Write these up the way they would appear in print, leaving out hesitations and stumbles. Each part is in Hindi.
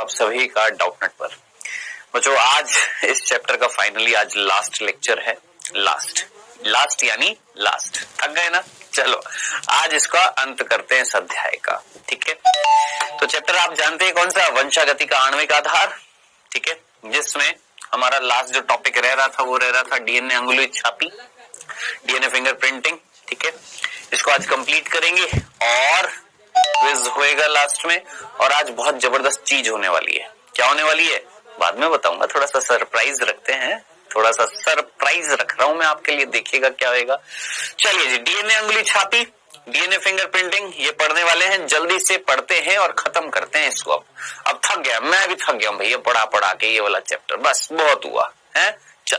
आप सभी का डाउटनेट पर। बच्चों आज इस चैप्टर का फाइनली आज लास्ट लेक्चर है। लास्ट यानी लास्ट। थक गए ना? चलो आज इसका अंत करते हैं इस अध्याय का। ठीक है, तो चैप्टर आप जानते हैं कौन सा? वंशागति का आणविक आधार। ठीक है, जिसमें हमारा लास्ट जो टॉपिक रह रहा था वो रह रहा था डीएनए अंगुली छापी, डीएनए फिंगरप्रिंटिंग। ठीक है, इसको आज कंप्लीट करेंगे और क्विज होएगा लास्ट में। और आज बहुत जबरदस्त चीज होने वाली है। क्या होने वाली है बाद में बताऊंगा, थोड़ा सा सरप्राइज रखते हैं, थोड़ा सा सरप्राइज रख रहा हूं मैं आपके लिए, देखिएगा क्या होएगा। चलिए जी, डीएनए अंगुली छापी, डीएनए फिंगरप्रिंटिंग, ये पढ़ने वाले हैं। जल्दी से पढ़ते हैं और खत्म करते हैं इसको। अब थक गया, मैं भी थक गया हूं भैया पढ़ा के ये वाला चैप्टर, बस बहुत हुआ है। चल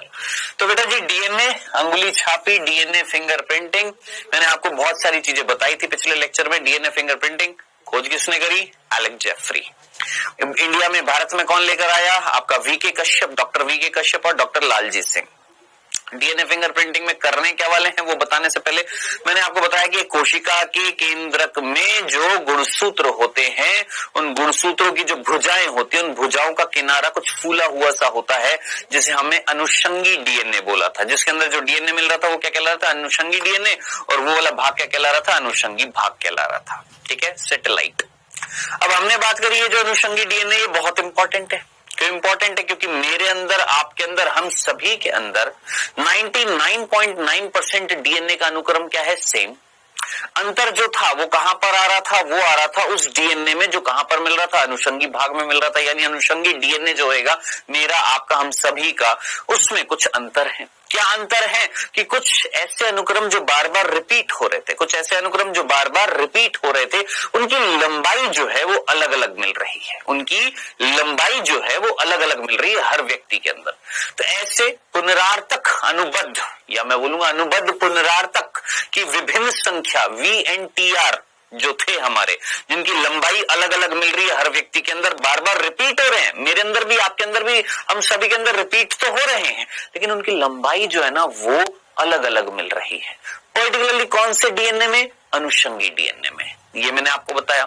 तो बेटा जी, डीएनए अंगुली छापी, डीएनए फिंगरप्रिंटिंग, मैंने आपको बहुत सारी चीजें बताई थी पिछले लेक्चर में। डीएनए फिंगरप्रिंटिंग खोज किसने करी? Alex Jeffrey. इंडिया में भारत में कौन लेकर आया? आपका VK Kashyap, doctor VK Kashyap और doctor Laljit Singh. DNA fingerprinting में करने क्या वाले हैं वो बताने से पहले मैंने आपको बताया कि कोशिका के केंद्रक में जो गुणसूत्र होते हैं, उन गुणसूत्रों की जो भुजाएं होती हैं, उन भुजाओं का किनारा कुछ फूला हुआ सा होता है, जिसे हमने अनुषंगी डीएनए बोला था। जिसके अंदर जो डीएनए मिल रहा था वो क्या कहला रहा था? अनुषंगी डीएनए। और वो वाला भाग क्या कहला रहा था? अनुषंगी भाग कहला रहा था। ठीक है, सैटेलाइट। अब हमने बात करी है जो अनुषंगी डीएनए, ये बहुत इंपॉर्टेंट है। क्यों इंपॉर्टेंट है? क्योंकि मेरे अंदर, आपके अंदर, हम सभी के अंदर 99.9% डीएनए का अनुक्रम क्या है? सेम। अंतर जो था वो कहां पर आ रहा था? वो आ रहा था उस डीएनए में जो कहां पर मिल रहा था? अनुषंगी भाग में मिल रहा था। यानी अनुषंगी डीएनए जो होगा मेरा, आपका, हम सभी का, उसमें कुछ अंतर है। क्या अंतर है? कि कुछ ऐसे अनुक्रम जो बार बार रिपीट हो रहे थे, कुछ ऐसे अनुक्रम जो बार बार रिपीट हो रहे थे, उनकी लंबाई जो है वो अलग अलग मिल रही है। उनकी लंबाई जो है वो अलग अलग मिल रही है हर व्यक्ति के अंदर। तो ऐसे पुनरार्थक अनुबद्ध, या मैं बोलूंगा अनुबद्ध पुनरार्थक की विभिन्न संख्या VNTR जो थे हमारे, जिनकी लंबाई अलग अलग मिल रही है हर व्यक्ति के अंदर, बार बार रिपीट हो रहे हैं। मेरे अंदर भी, आपके अंदर भी, हम सभी के अंदर रिपीट तो हो रहे हैं, लेकिन उनकी लंबाई जो है ना वो अलग अलग मिल रही है। पर्टिकुलरली कौन से डीएनए में? अनुषंगी डीएनए में। ये मैंने आपको बताया।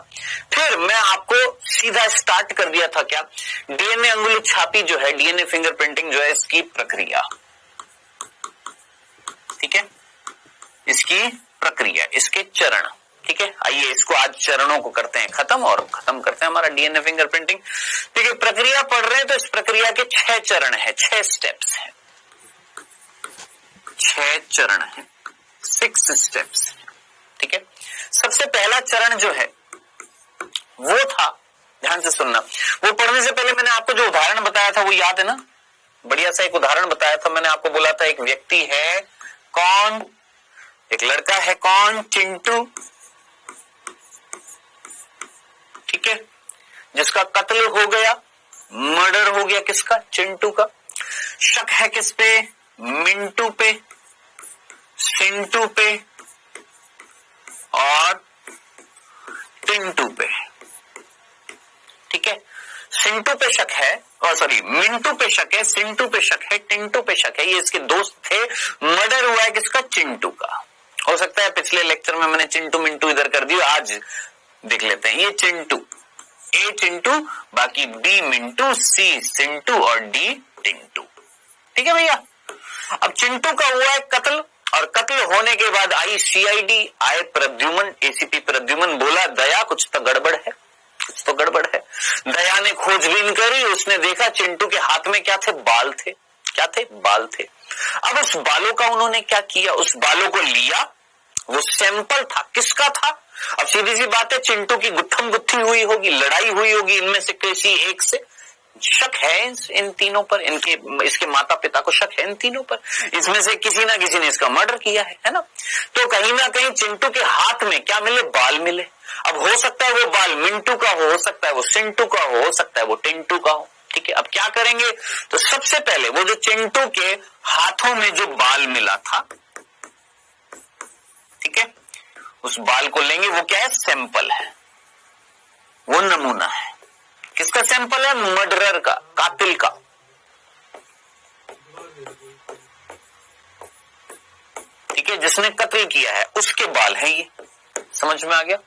फिर मैं आपको सीधा स्टार्ट कर दिया था क्या? डीएनए अंगुली छापी जो है, डीएनए फिंगरप्रिंटिंग जो है, इसकी प्रक्रिया। ठीक है, इसकी प्रक्रिया, इसके चरण। ठीक है, आइए इसको आज चरणों को करते हैं खत्म और खत्म करते हैं हमारा डीएनए फिंगरप्रिंटिंग। ठीक है, प्रक्रिया पढ़ रहे हैं तो इस प्रक्रिया के 6 चरण है, 6 स्टेप्स है, 6 चरण है, 6 स्टेप्स। ठीक है, सबसे पहला चरण जो है वो था, ध्यान से सुनना, वो पढ़ने से पहले मैंने आपको जो उदाहरण बताया था वो याद है ना? बढ़िया सा एक उदाहरण बताया था मैंने आपको। बोला था एक व्यक्ति है, कौन? एक लड़का है, कौन? चिंटू। ठीक है, जिसका कत्ल हो गया, मर्डर हो गया। किसका? चिंटू का। शक है किस पे? मिंटू पे, सिंटू पे और टिंटू पे। ठीक है, सिंटू पे शक है, और सॉरी मिंटू पे शक है, सिंटू पे शक है, टिंटू पे शक है। ये इसके दोस्त थे। मर्डर हुआ है किसका? चिंटू का। हो सकता है पिछले लेक्चर में मैंने चिंटू मिंटू इधर कर दिया, आज देख लेते हैं। ये चिंटू, ए चिंटू, बाकी बी मिंटू, सी सिंटू और डी टिंटू। ठीक है भैया। अब चिंटू का हुआ है कत्ल, और कत्ल होने के बाद आई सीआईडी, आए प्रद्युमन, एसीपी प्रद्युमन। बोला दया कुछ तो गड़बड़ है, कुछ तो गड़बड़ है। दया ने खोजबीन करी, उसने देखा चिंटू के हाथ में क्या थे? बाल थे। क्या थे? बाल थे। अब उस बालों का उन्होंने क्या किया? उस बालों को लिया, वो सैंपल था। किसका था? अब सीधी सी बात है, चिंटू की गुत्थम गुत्थी हुई होगी, लड़ाई हुई होगी इनमें से किसी एक से। शक है इन तीनों पर, इसके माता पिता को शक है इन तीनों पर। इसमें से किसी ना किसी ने इसका मर्डर किया है ना? तो कहीं ना कहीं चिंटू के हाथ में क्या मिले? बाल मिले। अब हो सकता है वो बाल मिंटू का हो सकता है वो सिंटू का हो सकता है वो टिंटू का हो। ठीक है, अब क्या करेंगे? तो सबसे पहले वो जो चिंटू के हाथों में जो बाल मिला था, ठीक है, उस बाल को लेंगे। वो क्या है? सैंपल है, वो नमूना है। किसका सैंपल है? मर्डरर का, कातिल का। ठीक है, जिसने कत्ल किया है उसके बाल है ये। समझ में आ गया?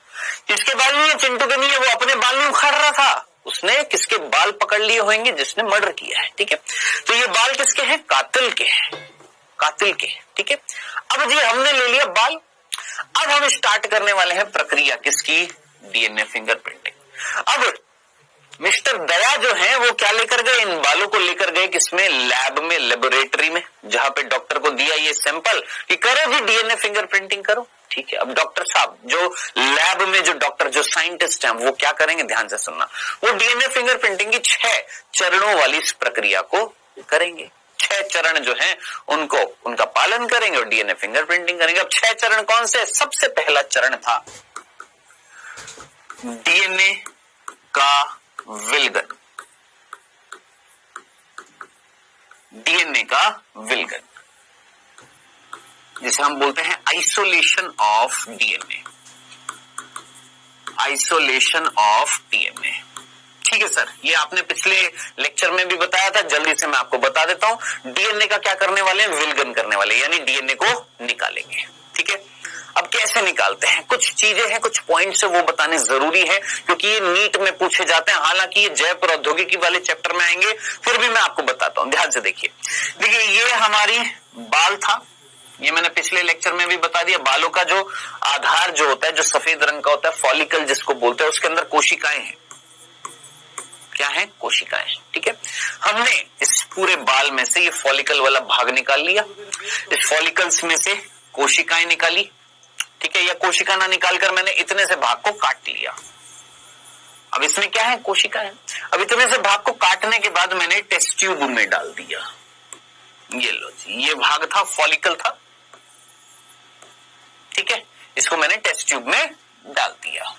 इसके बाल नहीं है, चिंटू के नहीं है, वो अपने बाल नहीं उखाड़ रहा था, उसने किसके बाल पकड़ लिए होंगे? जिसने मर्डर किया है, ठीक है। तो ये बाल किसके हैं? कातिल के हैं, कातिल के, ठीक है। अब जी हमने ले लिया बाल, अब हम स्टार्ट करने वाले हैं प्रक्रिया किसकी? DNA fingerprinting. अब मिस्टर दया जो है वो क्या लेकर गए? इन बालों को लेकर गए किसमें? लैब में, लेबोरेटरी में, जहां पे डॉक्टर को दिया ये सैंपल कि करो जी डीएनए फिंगरप्रिंटिंग करो, ठीक है। अब डॉक्टर साहब जो लैब में जो डॉक्टर जो साइंटिस्ट हैं वो क्या करेंगे? ध्यान से सुनना, वो डीएनए फिंगरप्रिंटिंग की 6 चरणों वाली इस प्रक्रिया को करेंगे। 6 चरण जो हैं उनको उनका पालन करेंगे और डीएनए फिंगरप्रिंटिंग करेंगे। अब 6 चरण कौन से? सबसे पहला चरण था डीएनए का विलगन, डीएनए का विलगन, जिसे हम बोलते हैं isolation of DNA, isolation of DNA, ठीक है सर। ये आपने पिछले लेक्चर में भी बताया था, जल्दी से मैं आपको बता देता हूं। डीएनए का क्या करने वाले हैं? विलगन करने वाले, यानी डीएनए को निकालेंगे, ठीक है। अब कैसे निकालते हैं? कुछ चीजें हैं, कुछ पॉइंट्स है वो बताने जरूरी है, क्योंकि ये नीट में पूछे जाते हैं। हालांकि ये जैव प्रौद्योगिकी वाले चैप्टर में आएंगे, फिर भी मैं आपको बताता हूं, ध्यान से देखिए। देखिए ये हमारी बाल था, ये मैंने पिछले लेक्चर में भी बता दिया। बालों का जो आधार जो होता है, जो सफेद रंग का होता है, फॉलिकल जिसको बोलते हैं, उसके अंदर कोशिकाएं हैं। क्या है? कोशिकाएं, ठीक है। हमने इस पूरे बाल में से ये फॉलिकल वाला भाग निकाल लिया, इस फॉलिकल्स में से कोशिकाएं निकाली, ठीक है। या कोशिका ना निकालकर मैंने इतने से भाग को काट लिया। अब इसमें क्या है? कोशिकाएं। अब इतने से भाग को काटने के बाद मैंने टेस्ट ट्यूब में डाल दिया। ये लो जी, ये भाग था, फॉलिकल था, ठीक है। इसको मैंने टेस्ट ट्यूब में डाल दिया।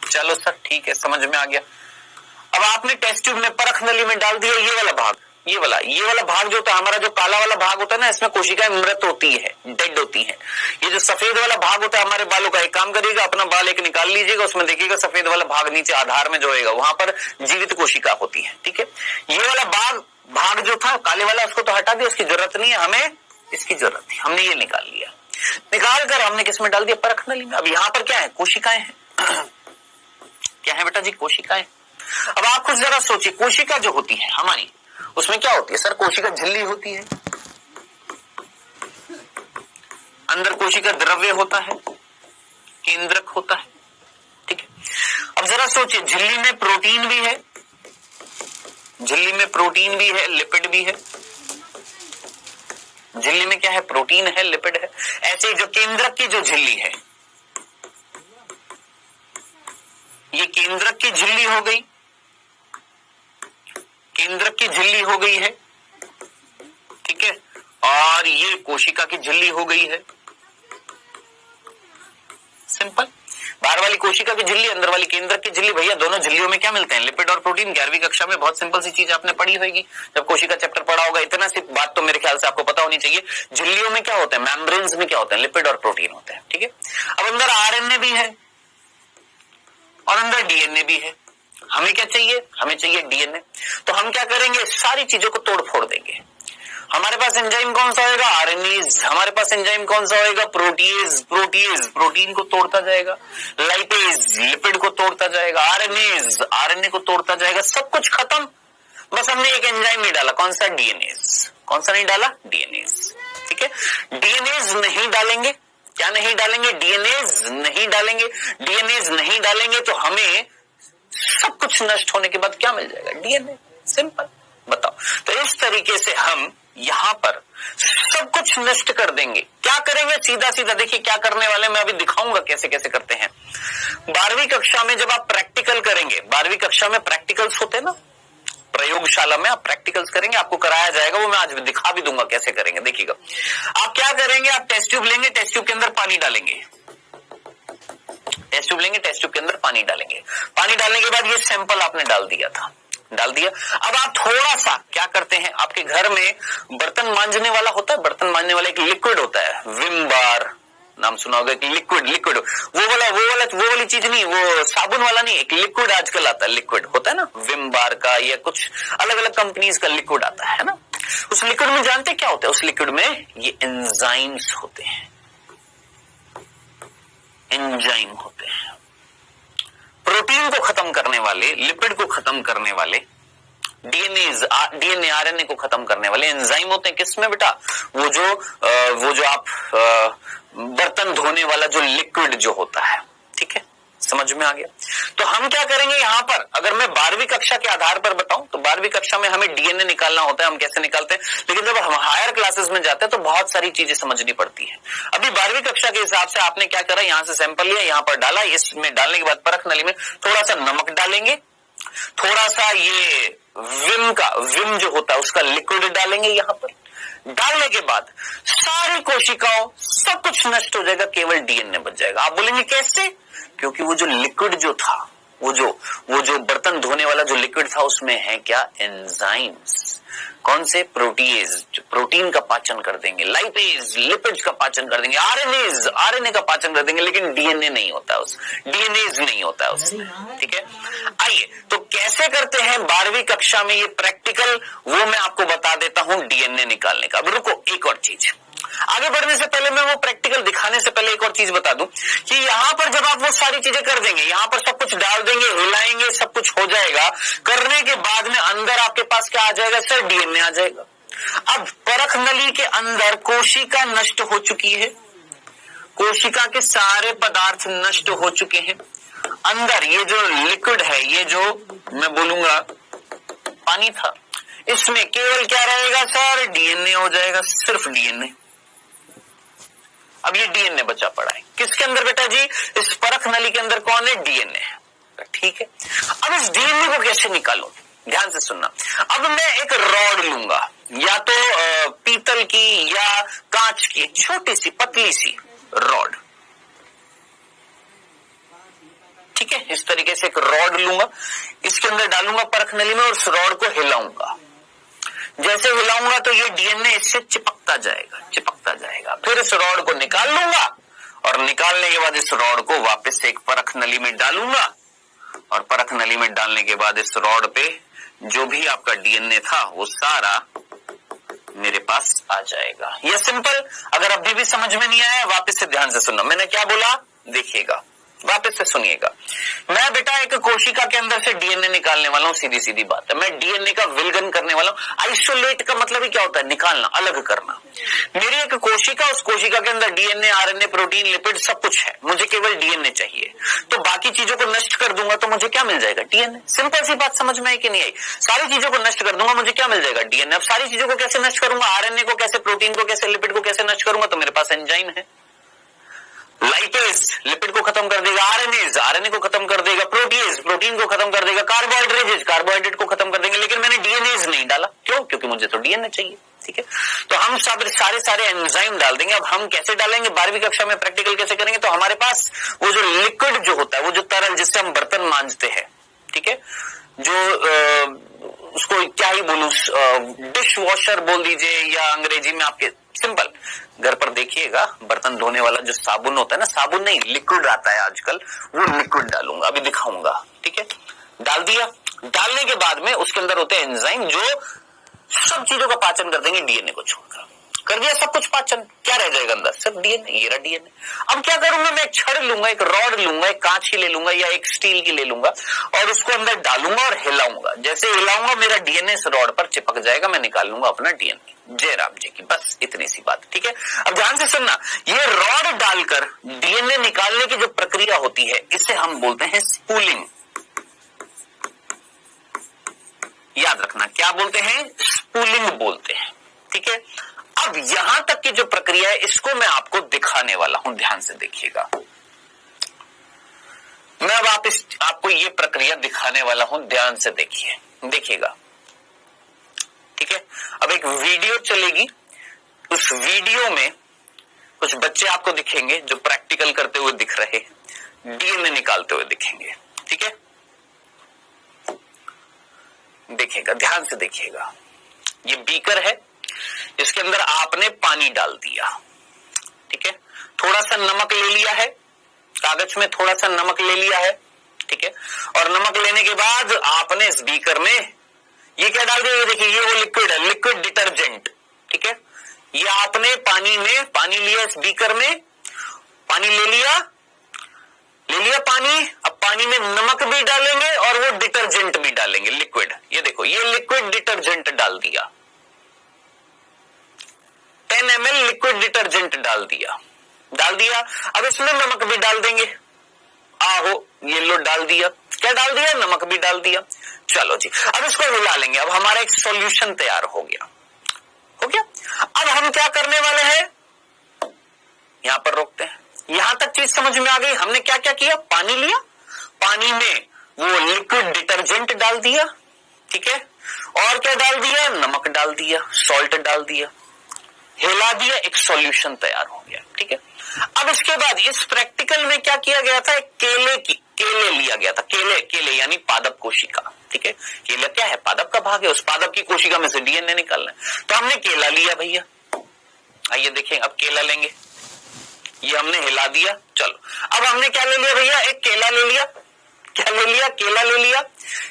चलो सर ठीक है, समझ में आ गया। अब आपने टेस्ट ट्यूब में परख नली में डाल दिया ये वाला भाग, ये वाला भाग जो होता है, हमारा जो काला वाला भाग होता है ना, इसमें कोशिकाएं मृत होती है, डेड होती है। ये जो सफेद वाला भाग होता है हमारे बालों का, एक काम करिएगा, अपना बाल एक निकाल लीजिएगा, उसमें देखिएगा सफेद वाला भाग नीचे आधार में जो होगा वहां पर जीवित कोशिका होती है, ठीक है। ये वाला भाग जो था काले वाला, उसको तो हटा दिया, उसकी जरूरत नहीं है, हमें इसकी जरूरत थी, हमने ये निकाल लिया। निकाल कर हमने किसमें डाल दिया? परख नली में। अब यहाँ पर क्या है? कोशिकाएं हैं। क्या है बेटा जी? कोशिकाएं। अब आप कुछ जरा सोचिए, कोशिका जो होती है हमारी, उसमें क्या होती है? सर कोशिका झिल्ली होती है, अंदर कोशिका द्रव्य होता है, केंद्रक होता है, ठीक है। अब जरा सोचिए, झिल्ली में प्रोटीन भी है, झिल्ली में प्रोटीन भी है, लिपिड भी है। झिल्ली में क्या है? प्रोटीन है, लिपिड है। ऐसे ही जो केंद्रक की जो झिल्ली है, ये केंद्रक की झिल्ली हो गई, केंद्रक की झिल्ली हो गई है, ठीक है। और ये कोशिका की झिल्ली हो गई है। सिंपल। बाहर वाली कोशिका की झिल्ली, अंदर वाली केंद्रक की झिल्ली। भैया दोनों झिल्लियों में क्या मिलते हैं? लिपिड और प्रोटीन। 11वीं कक्षा में बहुत सिंपल सी चीज आपने पढ़ी होगी, जब कोशिका चैप्टर पढ़ा होगा। इतना सी बात तो मेरे ख्याल से आपको पता होनी चाहिए। झिल्लियों में क्या होता है? मेम्ब्रेन्स में क्या होते हैं? लिपिड और प्रोटीन होते हैं, ठीक है। अब अंदर आरएनए भी है और अंदर डीएनए भी है। हमें क्या चाहिए? हमें चाहिए डीएनए। तो हम क्या करेंगे? सारी चीजों को तोड़ फोड़ देंगे। हमारे पास एंजाइम कौन सा होगा? आरएनएज। हमारे पास एंजाइम कौन सा होगा? प्रोटीएज। प्रोटीएज प्रोटीन को तोड़ता जाएगा, लाइपेज लिपिड को तोड़ता जाएगा, आरएनएज आरएनए को तोड़ता जाएगा। सब कुछ खत्म, बस हमने एक एंजाइम नहीं डाला। कौन सा? डीएनएज। कौन सा नहीं डाला? डीएनएज, ठीक है। डीएनएज नहीं डालेंगे, क्या नहीं डालेंगे? डीएनएज नहीं डालेंगे। डीएनएज नहीं डालेंगे तो हमें सब कुछ नष्ट होने के बाद क्या मिल जाएगा? डीएनए। सिंपल। बताओ, तो इस तरीके से हम यहां पर सब कुछ नष्ट कर देंगे। क्या करेंगे? सीधा सीधा देखिए क्या करने वाले, मैं अभी दिखाऊंगा कैसे कैसे करते हैं। 12वीं कक्षा में जब आप प्रैक्टिकल करेंगे, 12वीं कक्षा में प्रैक्टिकल्स होते हैं ना, प्रयोगशाला में आप प्रैक्टिकल्स करेंगे, आपको कराया जाएगा, वो मैं आज दिखा भी दूंगा कैसे करेंगे। देखिएगा आप क्या करेंगे, आप टेस्ट ट्यूब लेंगे, टेस्ट ट्यूब के अंदर पानी डालेंगे, टेस्ट ट्यूब लेंगे, टेस्ट ट्यूब के अंदर पानी डालेंगे। पानी डालने के बाद ये सैंपल आपने डाल दिया था, डाल दिया। अब आप थोड़ा सा क्या करते हैं, आपके घर में बर्तन मांजने वाला होता है, बर्तन मांजने वाला एक लिक्विड होता है, विम बार नाम सुना होगा, एक लिक्विड वो वाली चीज नहीं, वो साबुन वाला नहीं, एक लिक्विड आजकल आता है, लिक्विड होता है ना, विम बार का या कुछ अलग अलग कंपनीज का लिक्विड आता है ना। उस लिक्विड में जानते क्या होता है? उस लिक्विड में ये एंजाइम्स होते हैं, एंजाइम होते हैं। प्रोटीन को खत्म करने वाले, लिपिड को खत्म करने वाले, डीएनए आरएनए को खत्म करने वाले एंजाइम होते हैं किसमें बेटा? वो जो आप बर्तन धोने वाला जो लिक्विड जो होता है, ठीक है, समझ में आ गया। तो हम क्या करेंगे यहां पर, अगर मैं 12वीं कक्षा के आधार पर बताऊं तो 12वीं कक्षा में हमें डीएनए निकालना होता है, हम कैसे निकालते हैं, लेकिन जब हम हायर क्लासेस में जाते हैं तो बहुत सारी चीजें समझनी पड़ती है। अभी 12वीं कक्षा के हिसाब से आपने क्या करा, यहां से सैंपल लिया, यहां पर डाला, इसमें डालने के बाद परख नली में थोड़ा सा नमक डालेंगे, थोड़ा सा ये विम जो होता है उसका लिक्विड डालेंगे, यहां पर डालने के बाद सारी कोशिकाओं सब कुछ नष्ट हो जाएगा, केवल डीएनए बच जाएगा। आप बोलेंगे कैसे? क्योंकि वो जो लिक्विड जो था, वो जो बर्तन धोने वाला जो लिक्विड था उसमें है क्या? एंजाइम्स। कौन से? प्रोटीएज, जो प्रोटीन का पाचन कर देंगे, लाइपेज लिपिड्स का पाचन कर देंगे, आरएनएज आरएनए का पाचन कर देंगे, लेकिन डीएनए नहीं होता है, डीएनएज नहीं होता है उसमें, ठीक है। आइए तो कैसे करते हैं 12वीं कक्षा में ये प्रैक्टिकल, वो मैं आपको बता देता हूं डीएनए निकालने का। अब रुको, एक और चीज आगे बढ़ने से पहले, मैं वो प्रैक्टिकल दिखाने से पहले एक और चीज बता दूं कि यहां पर जब आप वो सारी चीजें कर देंगे, यहां पर सब कुछ डाल देंगे, हिलाएंगे, सब कुछ हो जाएगा, करने के बाद में अंदर आपके पास क्या आ जाएगा सर? डीएनए आ जाएगा। अब परख नली के अंदर कोशिका नष्ट हो चुकी है, कोशिका के सारे पदार्थ नष्ट हो चुके हैं, अंदर ये जो लिक्विड है, ये जो मैं बोलूंगा पानी था, इसमें केवल क्या रहेगा सर? डीएनए हो जाएगा, सिर्फ डीएनए। अब ये डीएनए बचा पड़ा है किसके अंदर बेटा जी? इस परख नली के अंदर कौन है? डीएनए, ठीक है। अब इस डीएनए को कैसे निकालूं? ध्यान से सुनना। अब मैं एक रॉड लूंगा, या तो पीतल की या कांच की, छोटी सी पतली सी रॉड, ठीक है। इस तरीके से एक रॉड लूंगा, इसके अंदर डालूंगा परख नली में और उस रॉड को हिलाऊंगा। जैसे हिलाऊंगा तो ये डीएनए इससे चिपकता जाएगा, चिपकता जाएगा। फिर इस रॉड को निकाल लूंगा और निकालने के बाद इस रॉड को वापस से एक परख नली में डालूंगा और परख नली में डालने के बाद इस रॉड पे जो भी आपका डीएनए था वो सारा मेरे पास आ जाएगा। ये सिंपल। अगर अभी भी समझ में नहीं आया, वापस से ध्यान से सुनना। मैंने क्या बोला देखिएगा, वापस से सुनिएगा। मैं बेटा एक कोशिका के अंदर से डीएनए निकालने वाला हूं, सीधी सीधी बात है। मैं डीएनए का विलगन करने वाला हूं। आइसोलेट का मतलब ही क्या होता है? निकालना, अलग करना। मेरी एक कोशिका, उस कोशिका के अंदर डीएनए, आरएनए, प्रोटीन, लिपिड सब कुछ है, मुझे केवल डीएनए चाहिए। तो बाकी चीजों को नष्ट कर दूंगा तो मुझे क्या मिल जाएगा? डीएनए। सिंपल सी बात, समझ में आई कि नहीं आई? सारी चीजों को नष्ट कर दूंगा, मुझे क्या मिल जाएगा? डीएनए। अब सारी चीजों को कैसे नष्ट करूंगा? आरएनए को कैसे, प्रोटीन को कैसे, लिपिड को कैसे नष्ट करूंगा? तो मेरे पास एंजाइम है। लाइपेज लिपिड को खत्म कर देगा, आरएनएज आरएनए को खत्म कर देगा, प्रोटीएज प्रोटीन को खत्म कर देगा, कार्बोहाइड्रेट कार्बोहाइड्रेट को खत्म कर देंगे। लेकिन मैंने डीएनएज नहीं डाला, क्यों? क्योंकि मुझे तो डीएनए चाहिए, ठीक है। तो हम सब सारे एंजाइम डाल देंगे। अब हम कैसे डालेंगे? 12वीं कक्षा में प्रैक्टिकल कैसे करेंगे? तो हमारे पास वो जो लिक्विड जो होता है, वो जो तरल जिससे हम बर्तन मांजते हैं, ठीक है, जो उसको क्या ही बोलूं, डिश वॉशर बोल दीजिए या अंग्रेजी में आपके, सिंपल घर पर देखिएगा, बर्तन धोने वाला जो साबुन होता है ना, साबुन नहीं लिक्विड आता है आजकल, वो लिक्विड डालूंगा, अभी दिखाऊंगा, ठीक है। डाल दिया, डालने के बाद में उसके अंदर होते हैं एंजाइम जो सब चीजों का पाचन कर देंगे, डीएनए को छोड़कर। कर दिया सब कुछ पाचन, क्या रह जाएगा अंदर? सिर्फ डीएनए। ये रहा डीएनए। अब क्या करूंगा मैं? एक छड़ लूंगा, एक रॉड लूंगा, एक कांच की ले लूंगा या एक स्टील की ले लूंगा और उसको अंदर डालूंगा और हिलाऊंगा। जैसे हिलाऊंगा मेरा डीएनए इस रॉड पर चिपक जाएगा, मैं निकाल लूंगा अपना डीएनए। जय राम जी की, बस इतनी सी बात, ठीक है। अब ध्यान से सुनना, ये रॉड डालकर डीएनए निकालने की जो प्रक्रिया होती है, इसे हम बोलते हैं स्पूलिंग। याद रखना, क्या बोलते हैं? स्पूलिंग बोलते हैं, ठीक है। अब यहां तक की जो प्रक्रिया है, इसको मैं आपको दिखाने वाला हूं, ध्यान से देखिएगा। मैं अब आपको ये प्रक्रिया दिखाने वाला हूं, ध्यान से देखिएगा, ठीक है। अब एक वीडियो चलेगी, उस वीडियो में कुछ बच्चे आपको दिखेंगे जो प्रैक्टिकल करते हुए दिख रहे हैं, डीएनए निकालते हुए दिखेंगे, ठीक है। देखिएगा, ध्यान से देखिएगा। ये बीकर है, इसके अंदर आपने पानी डाल दिया, ठीक है। थोड़ा सा नमक ले लिया है, कागज में थोड़ा सा नमक ले लिया है, ठीक है। और नमक लेने के बाद आपने इस बीकर में ये क्या डाल दिया? ये देखिए, ये वो लिक्विड है, लिक्विड डिटर्जेंट, ठीक है। ये आपने पानी में पानी लिया, इस बीकर में पानी ले लिया, ले लिया पानी, अब पानी में नमक भी डालेंगे और वो डिटर्जेंट भी डालेंगे, लिक्विड। ये देखो, ये लिक्विड डिटर्जेंट डाल दिया, 10 ml लिक्विड डिटर्जेंट डाल दिया। अब इसमें नमक भी डाल देंगे, आहो ये लो डाल दिया, क्या डाल दिया, नमक भी डाल दिया। चलो जी, अब इसको हिला लेंगे, अब हमारा एक सॉल्यूशन तैयार हो गया। अब हम क्या करने वाले हैं, यहां पर रोकते हैं। यहां तक चीज समझ में आ गई, हमने क्या क्या किया, पानी लिया, पानी में वो लिक्विड डिटर्जेंट डाल दिया, ठीक है, और क्या डाल दिया, नमक डाल दिया, सॉल्ट डाल दिया, हिला दिया, एक सॉल्यूशन तैयार हो गया, ठीक है। अब इसके बाद इस प्रैक्टिकल में क्या किया गया था, केले लिया गया था, केले यानी पादप कोशिका, ठीक है। केला क्या है, पादप का भाग है, उस पादप की कोशिका में से डीएनए निकालना है, तो हमने केला लिया भैया। आइए देखें, अब केला लेंगे, ये हमने हिला दिया। चलो अब हमने क्या ले लिया भैया, एक केला ले लिया, क्या ले लिया, केला ले लिया।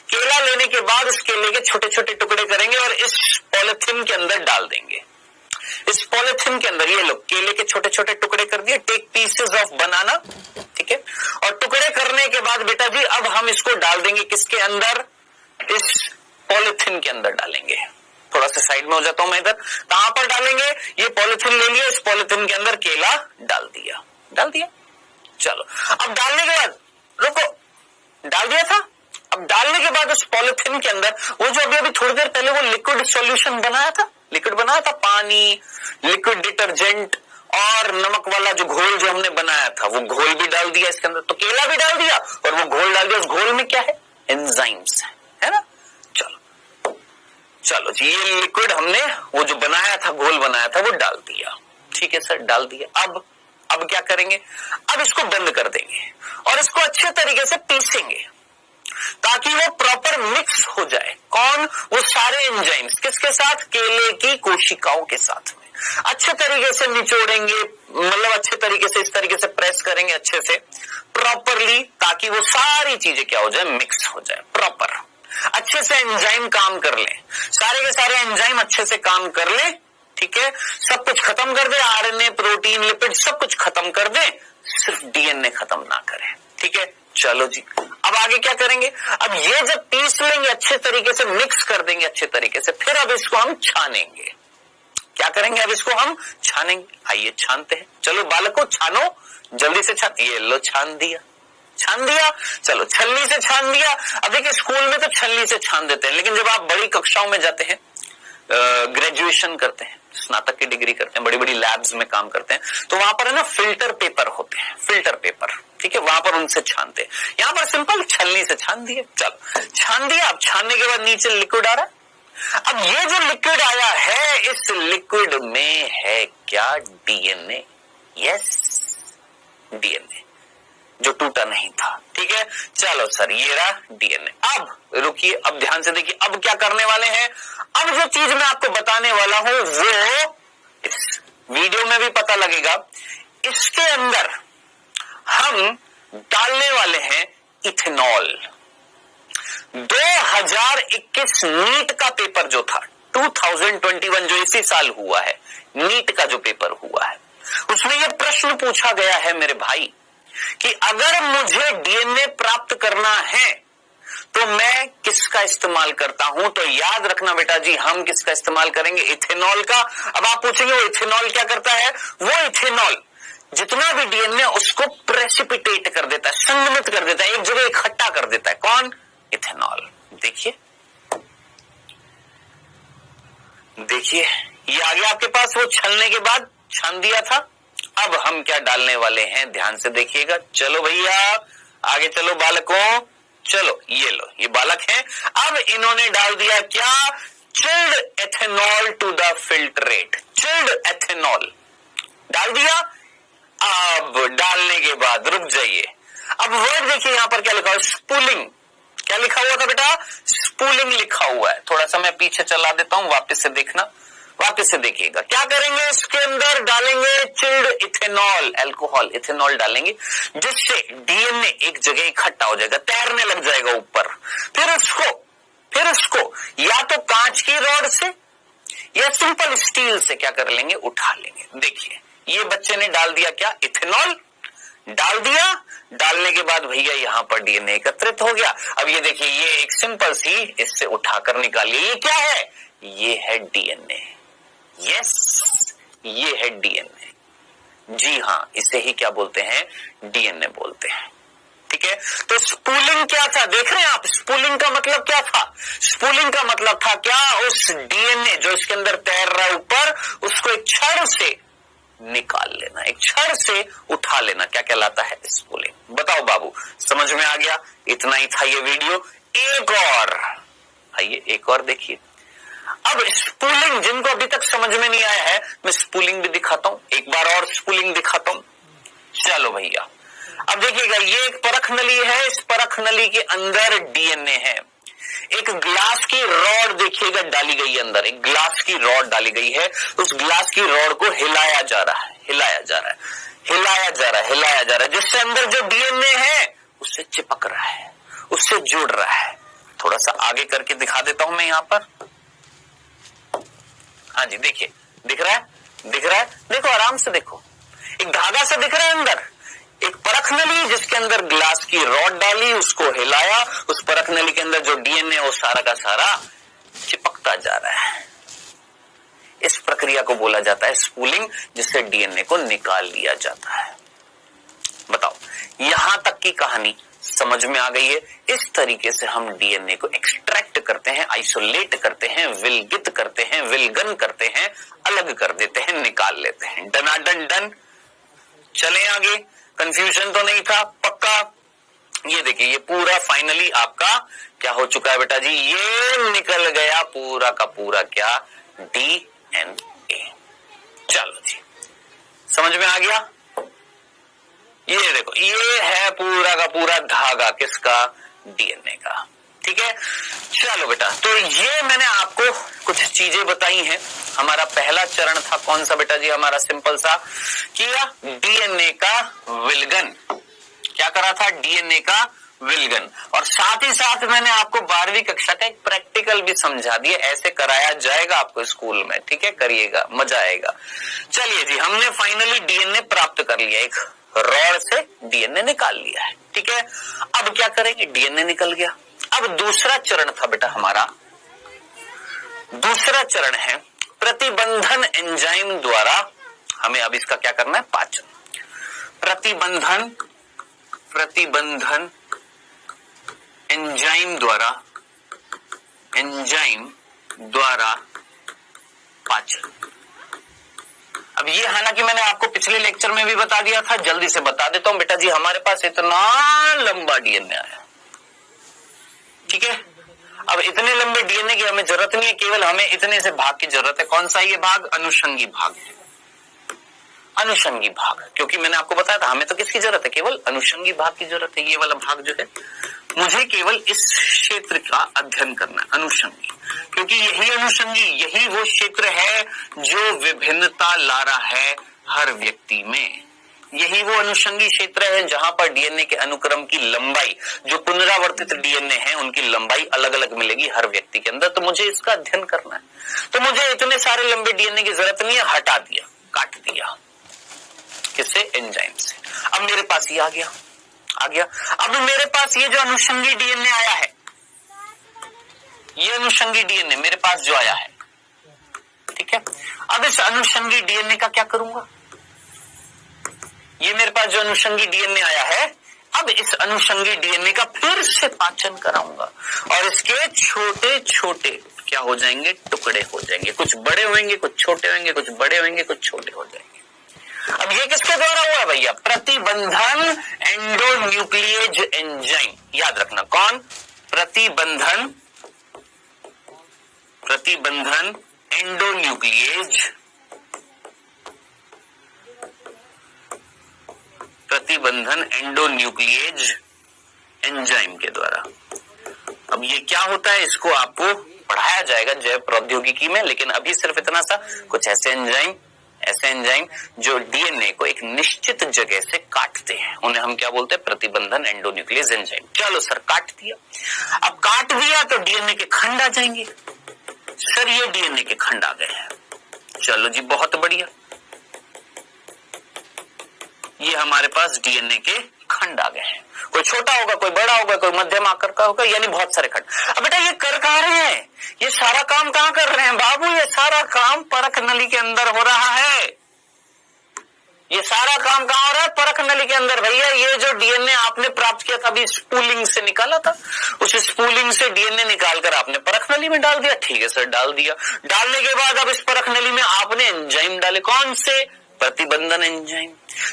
केला लेने के बाद उस केले के छोटे छोटे टुकड़े करेंगे और इस पॉलिथीन के अंदर डाल देंगे। इस पॉलिथीन के अंदर ये लो केले के छोटे छोटे टुकड़े कर दिए, टेक पीसेस ऑफ बनाना, ठीक है। और टुकड़े करने के बाद बेटा जी अब हम इसको डाल देंगे किसके अंदर, इस पॉलिथीन के अंदर डालेंगे। थोड़ा सा साइड में हो जाता हूं मैं इधर, कहां पर डालेंगे, ये पॉलिथीन ले लिया, इस पॉलिथीन के अंदर केला डाल दिया। चलो अब डालने के बाद रुको, डाल दिया था, अब डालने के बाद उस पॉलिथीन के अंदर वो जो अभी थोड़ी देर पहले वो लिक्विड सॉल्यूशन बनाया था, पानी, लिक्विड डिटर्जेंट और नमक वाला जो घोल जो हमने बनाया था वो घोल भी डाल दिया इसके अंदर, तो केला भी डाल दिया और वो घोल डाल दिया। उस घोल में क्या है, एंजाइम्स है ना। चलो जी, ये लिक्विड हमने वो जो बनाया था, घोल बनाया था, वो डाल दिया, ठीक है सर, डाल दिया। अब क्या करेंगे, अब इसको बंद कर देंगे और इसको अच्छे तरीके से पीसेंगे ताकि वो प्रॉपर मिक्स हो जाए। कौन, वो सारे एंजाइम्स किसके साथ, केले की कोशिकाओं के साथ में अच्छे तरीके से निचोड़ेंगे, मतलब अच्छे तरीके से इस तरीके से प्रेस करेंगे अच्छे से प्रॉपरली, ताकि वो सारी चीजें क्या हो जाए, मिक्स हो जाए प्रॉपर, अच्छे से एंजाइम काम कर ले, सारे के सारे एंजाइम अच्छे से काम कर ले, ठीक है। सब कुछ खत्म कर दे, आरएनए, प्रोटीन, लिपिड सब कुछ खत्म कर दे, सिर्फ डीएनए खत्म ना करे, ठीक है। चलो जी, अब आगे क्या करेंगे, अब ये जब पीस लेंगे अच्छे तरीके से, मिक्स कर देंगे अच्छे तरीके से, फिर अब इसको हम छानेंगे। क्या करेंगे, अब इसको हम छानेंगे। आइए छानते हैं, चलो बालकों छानो, जल्दी से छान, ये लो छान दिया, चलो छलनी से छान दिया। अब देखिए स्कूल में तो छलनी से छान देते हैं, लेकिन जब आप बड़ी कक्षाओं में जाते हैं, ग्रेजुएशन करते हैं, स्नातक की डिग्री करते हैं, बड़ी बड़ी लैब्स में काम करते हैं, तो वहां पर है ना फिल्टर पेपर होते हैं, फिल्टर पेपर, ठीक है, वहां पर उनसे छानते हैं। यहाँ पर सिंपल छलनी से छान दिए, चलो छान दिया। अब छानने के बाद नीचे लिक्विड आ रहा है। अब ये जो लिक्विड आया है, इस लिक्विड में है क्या, डीएनए, यस डीएनए जो टूटा नहीं था, ठीक है। चलो सर, ये रहा डीएनए। अब रुकिए, अब ध्यान से देखिए, अब क्या करने वाले हैं, अब जो चीज मैं आपको बताने वाला हूं वो इस वीडियो में भी पता लगेगा। इसके अंदर हम डालने वाले हैं इथेनॉल। 2021 नीट का पेपर जो था, 2021 जो इसी साल हुआ है, नीट का जो पेपर हुआ है, उसमें यह प्रश्न पूछा गया है मेरे भाई कि अगर मुझे डीएनए प्राप्त करना है तो मैं किसका इस्तेमाल करता हूं। तो याद रखना बेटा जी, हम किसका इस्तेमाल करेंगे, इथेनॉल का। अब आप पूछेंगे वो इथेनॉल क्या करता है, वो इथेनॉल जितना भी डीएनए उसको प्रेसिपिटेट कर देता है, संगमित कर देता है, एक जगह इकट्ठा कर देता है। कौन, इथेनॉल। देखिए ये आ गया आपके पास, वो छलने के बाद छान दिया था। अब हम क्या डालने वाले हैं, ध्यान से देखिएगा। चलो भैया आगे चलो बालकों, चलो ये लो, ये बालक हैं। अब इन्होंने डाल दिया क्या, chilled ethanol to the filtrate, chilled ethanol डाल दिया। अब डालने के बाद रुक जाइए, अब वर्ड देखिए यहां पर क्या लिखा हुआ, स्पूलिंग। क्या लिखा हुआ था बेटा, स्पूलिंग लिखा हुआ है। थोड़ा सा मैं पीछे चला देता हूं, वापस से देखना, वापस से देखिएगा। क्या करेंगे, इसके अंदर डालेंगे चिल्ड इथेनॉल, अल्कोहल, इथेनॉल डालेंगे, जिससे डीएनए एक जगह इकट्ठा हो जाएगा, तैरने लग जाएगा ऊपर। फिर उसको या तो कांच की रॉड से या सिंपल स्टील से क्या कर लेंगे, उठा लेंगे। देखिए ये बच्चे ने डाल दिया क्या, इथेनॉल। डाल दिया, डालने के बाद भैया यहां पर डीएनए एकत्रित हो गया। अब ये देखिए, ये एक सिंपल सी, इससे उठाकर निकालिए, ये क्या है? ये है डीएनए। यस, ये है डीएनए। जी हाँ, इसे ही क्या बोलते हैं? डीएनए बोलते हैं। ठीक है, तो स्पूलिंग क्या था? देख रहे हैं आप, स्पूलिंग का मतलब क्या था? स्पूलिंग का मतलब था क्या? उस डीएनए जो इसके अंदर तैर रहा है ऊपर, उसको एक छड़ से निकाल लेना, एक छड़ से उठा लेना, क्या कहलाता है? स्पूलिंग। बताओ बाबू, समझ में आ गया? इतना ही था ये वीडियो। एक और आइए, एक और देखिए। अब स्पूलिंग जिनको अभी तक समझ में नहीं आया है, मैं स्पूलिंग भी दिखाता हूं, एक बार और स्पूलिंग दिखाता हूं। चलो भैया, अब देखिएगा, ये एक परख नली है, इस परख नली के अंदर डीएनए है। एक ग्लास की रॉड देखिएगा डाली गई है अंदर, एक ग्लास की रॉड डाली गई है। उस ग्लास की रॉड को हिलाया जा रहा है, हिलाया जा रहा है, हिलाया जा रहा है, हिलाया जा रहा है, जिससे अंदर जो डीएनए है उससे चिपक रहा है, उससे जुड़ रहा है। थोड़ा सा आगे करके दिखा देता हूं मैं यहां पर। हाँ जी, देखिए, दिख रहा है, दिख रहा है, देखो आराम से देखो, एक धागा सा दिख रहा है अंदर, एक परख नली जिसके अंदर ग्लास की रॉड डाली, उसको हिलाया, उस परख नली के अंदर जो डीएनए वो सारा का सारा चिपकता जा रहा है। इस प्रक्रिया को बोला जाता है स्पूलिंग, जिससे डीएनए को निकाल लिया जाता है। बताओ, यहां तक की कहानी समझ में आ गई है? इस तरीके से हम डीएनए को एक्सट्रैक्ट करते हैं, आइसोलेट करते हैं, विलगित करते हैं, विलगन करते हैं, अलग कर देते हैं, निकाल लेते हैं। डनाडन डन। चले आगे, कंफ्यूजन तो नहीं था? पक्का? ये देखिए, ये पूरा फाइनली आपका क्या हो चुका है बेटा जी? ये निकल गया पूरा का पूरा क्या? डीएनए। चलो जी, समझ में आ गया? ये देखो, ये है पूरा का पूरा धागा, किसका? डीएनए का। ठीक है, चलो बेटा, तो ये मैंने आपको कुछ चीजें बताई हैं। हमारा पहला चरण था कौन सा बेटा जी? हमारा सिंपल सा किया, डीएनए का विलगन। क्या करा था? डीएनए का विलगन। और साथ ही साथ मैंने आपको 12वीं कक्षा का एक प्रैक्टिकल भी समझा दिया, ऐसे कराया जाएगा आपको स्कूल में। ठीक है, करिएगा, मजा आएगा। चलिए जी, हमने फाइनली डीएनए प्राप्त कर लिया, एक रॉड से डीएनए निकाल लिया है। ठीक है, अब क्या करेंगे? डीएनए निकल गया। अब दूसरा चरण था बेटा हमारा, दूसरा चरण है प्रतिबंधन एंजाइम द्वारा हमें अब इसका क्या करना है? पाचन। प्रतिबंधन एंजाइम द्वारा पाचन। अब ये हालांकि मैंने आपको पिछले लेक्चर में भी बता दिया था, जल्दी से बता देता हूं बेटा जी। हमारे पास इतना लंबा डीएनए आया, ठीक है। अब इतने लंबे डीएनए की हमें जरूरत नहीं है, केवल हमें इतने से भाग की जरूरत है। कौन सा ये भाग? अनुषंगी भाग। अनुषंगी भाग, क्योंकि मैंने आपको बताया था हमें तो किसकी जरूरत है? केवल अनुषंगी भाग की जरूरत है। ये वाला भाग जो है, मुझे केवल इस क्षेत्र का अध्ययन करना है, अनुषंगी, क्योंकि यही अनुषंगी, यही वो क्षेत्र है जो विभिन्नता ला रहा है हर व्यक्ति में। यही वो अनुषंगी क्षेत्र है जहां पर डीएनए के अनुक्रम की लंबाई, जो पुनरावर्तित डीएनए है उनकी लंबाई अलग अलग मिलेगी हर व्यक्ति के अंदर। तो मुझे इसका अध्ययन करना है, तो मुझे इतने सारे लंबे डीएनए की जरूरत नहीं है, हटा दिया, काट दिया, किससे? एंजाइम से। अब मेरे पास ये आ गया। अब मेरे पास ये जो अनुषंगी डीएनए आया है, ये अनुषंगी डीएनए मेरे पास जो आया है, ठीक है। अब इस अनुषंगी डीएनए का क्या करूंगा? ये मेरे पास जो अनुषंगी डीएनए आया है, अब इस अनुषंगी डीएनए का फिर से पाचन कराऊंगा और इसके छोटे छोटे क्या हो जाएंगे? टुकड़े हो जाएंगे। कुछ बड़े होंगे, कुछ छोटे होंगे, कुछ बड़े होंगे, कुछ छोटे हो जाएंगे। अब ये किसके द्वारा हुआ भैया? प्रतिबंधन एंडोन्यूक्लिएज एंजाइम। याद रखना, कौन? प्रतिबंधन एंडोन्यूक्लिएज एंजाइम के द्वारा। अब ये क्या होता है, इसको आपको पढ़ाया जाएगा जैव प्रौद्योगिकी में, लेकिन अभी सिर्फ इतना सा, कुछ ऐसे एंजाइम जो डीएनए को एक निश्चित जगह से काटते हैं, उन्हें हम क्या बोलते हैं? प्रतिबंधन एंडोन्यूक्लिएज एंजाइम। चलो सर, काट दिया। अब काट दिया तो डीएनए के खंड आ जाएंगे। सर, ये डीएनए के खंड आ गए हैं। चलो जी, बहुत बढ़िया। ये हमारे पास डीएनए के खंड आ गए हैं। कोई छोटा होगा, कोई बड़ा होगा, कोई मध्यम आकार का होगा, यानी बहुत सारे खंड। अब बेटा ये कर कहां रहे हैं, ये सारा काम कहां कर रहे हैं बाबू, ये सारा काम परख नली के अंदर हो रहा है। ये सारा काम कहां हो रहा है, परख नली के अंदर। भैया ये जो डीएनए आपने प्राप्त किया था अभी स्पूलिंग से निकाला था, उस स्पूलिंग से डीएनए निकालकर आपने परख नली में डाल दिया। ठीक है सर, डाल दिया। डालने के बाद अब इस परख नली में आपने एंजाइम डाले, कौन से, प्रतिबंधन एंजाइम,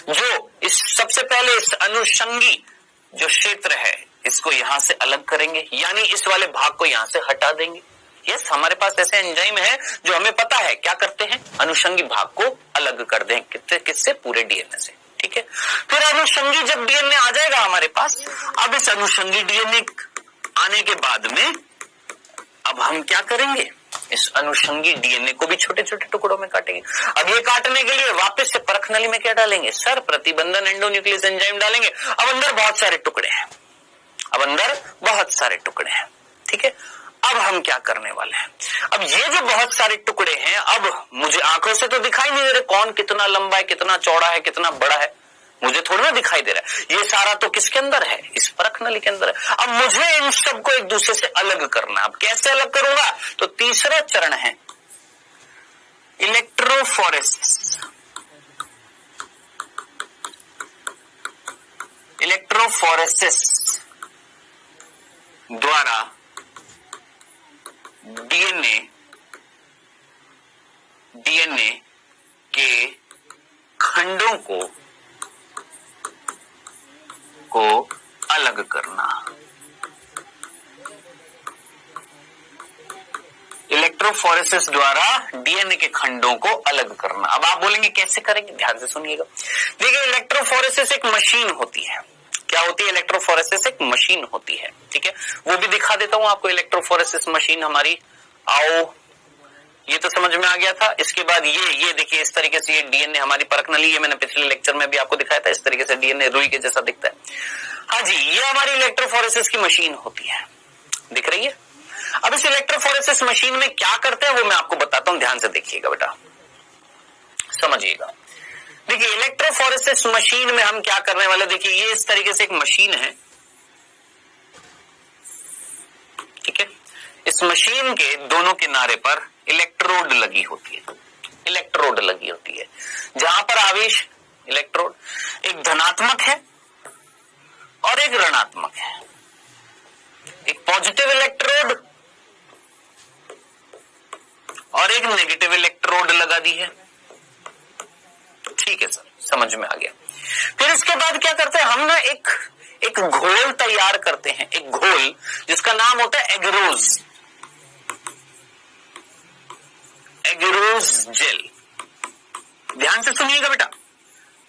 जो इस सबसे पहले इस अनुषंगी जो क्षेत्र है इसको यहां से अलग करेंगे, यानी इस वाले भाग को यहां से हटा देंगे। यस, हमारे पास ऐसे एंजाइम है जो हमें पता है क्या करते हैं, अनुषंगी भाग को अलग कर दें। किससे, पूरे डीएनए से। ठीक है, फिर अनुषंगी जब डीएनए आ जाएगा हमारे पास, अब इस अनुषंगी डीएनए आने के बाद में अब हम क्या करेंगे, इस अनुषंगी डीएनए को भी छोटे छोटे टुकड़ों में काटेंगे। अब ये काटने के लिए वापस से परख नली में क्या डालेंगे सर, प्रतिबंधन एंडोन्यूक्लियस एंजाइम डालेंगे। अब अंदर बहुत सारे टुकड़े हैं, अब अंदर बहुत सारे टुकड़े हैं। ठीक है, अब हम क्या करने वाले हैं, अब ये जो बहुत सारे टुकड़े हैं, अब मुझे आंखों से तो दिखाई नहीं दे रहे कौन कितना लंबा है, कितना चौड़ा है, कितना बड़ा है, मुझे थोड़ा ना दिखाई दे रहा है। ये सारा तो किसके अंदर है, इस परख नली के अंदर है। अब मुझे इन सबको एक दूसरे से अलग करना। अब कैसे अलग करूंगा, तो तीसरा चरण है इलेक्ट्रोफोरेसिस। इलेक्ट्रोफोरेसिस द्वारा डीएनए के खंडों को अलग करना। इलेक्ट्रोफोरेसिस द्वारा डीएनए के खंडों को अलग करना। अब आप बोलेंगे कैसे करेंगे, ध्यान से सुनिएगा। देखिए, इलेक्ट्रोफोरेसिस एक मशीन होती है। क्या होती है, इलेक्ट्रोफोरेसिस एक मशीन होती है। ठीक है, वो भी दिखा देता हूं आपको, इलेक्ट्रोफोरेसिस मशीन हमारी। आओ, ये तो समझ में आ गया था। इसके बाद ये देखिए, इस तरीके से ये डीएनए हमारी परख नली, ये मैंने पिछले लेक्चर में भी आपको दिखाया था, इस तरीके से डीएनए रुई के जैसा दिखता है। हाँ जी, ये हमारी इलेक्ट्रोफोरेसिस की मशीन होती है, दिख रही है। अब इस इलेक्ट्रोफोरेसिस मशीन में क्या करते हैं वो मैं आपको बताता हूं, ध्यान से देखिएगा बेटा, समझिएगा। देखिए, इलेक्ट्रोफोरेसिस मशीन में हम क्या करने वाले, देखिए ये इस तरीके से एक मशीन है। ठीक है, इस मशीन के दोनों किनारे पर इलेक्ट्रोड लगी होती है, इलेक्ट्रोड लगी होती है, जहां पर आवेश इलेक्ट्रोड एक धनात्मक है और एक ऋणात्मक है। एक पॉजिटिव इलेक्ट्रोड और एक नेगेटिव इलेक्ट्रोड लगा दी है। ठीक है सर, समझ में आ गया। फिर इसके बाद क्या करते हैं हम ना, एक घोल तैयार करते हैं, एक घोल जिसका नाम होता है एगरोज, एगरोज जेल। ध्यान से सुनिएगा बेटा,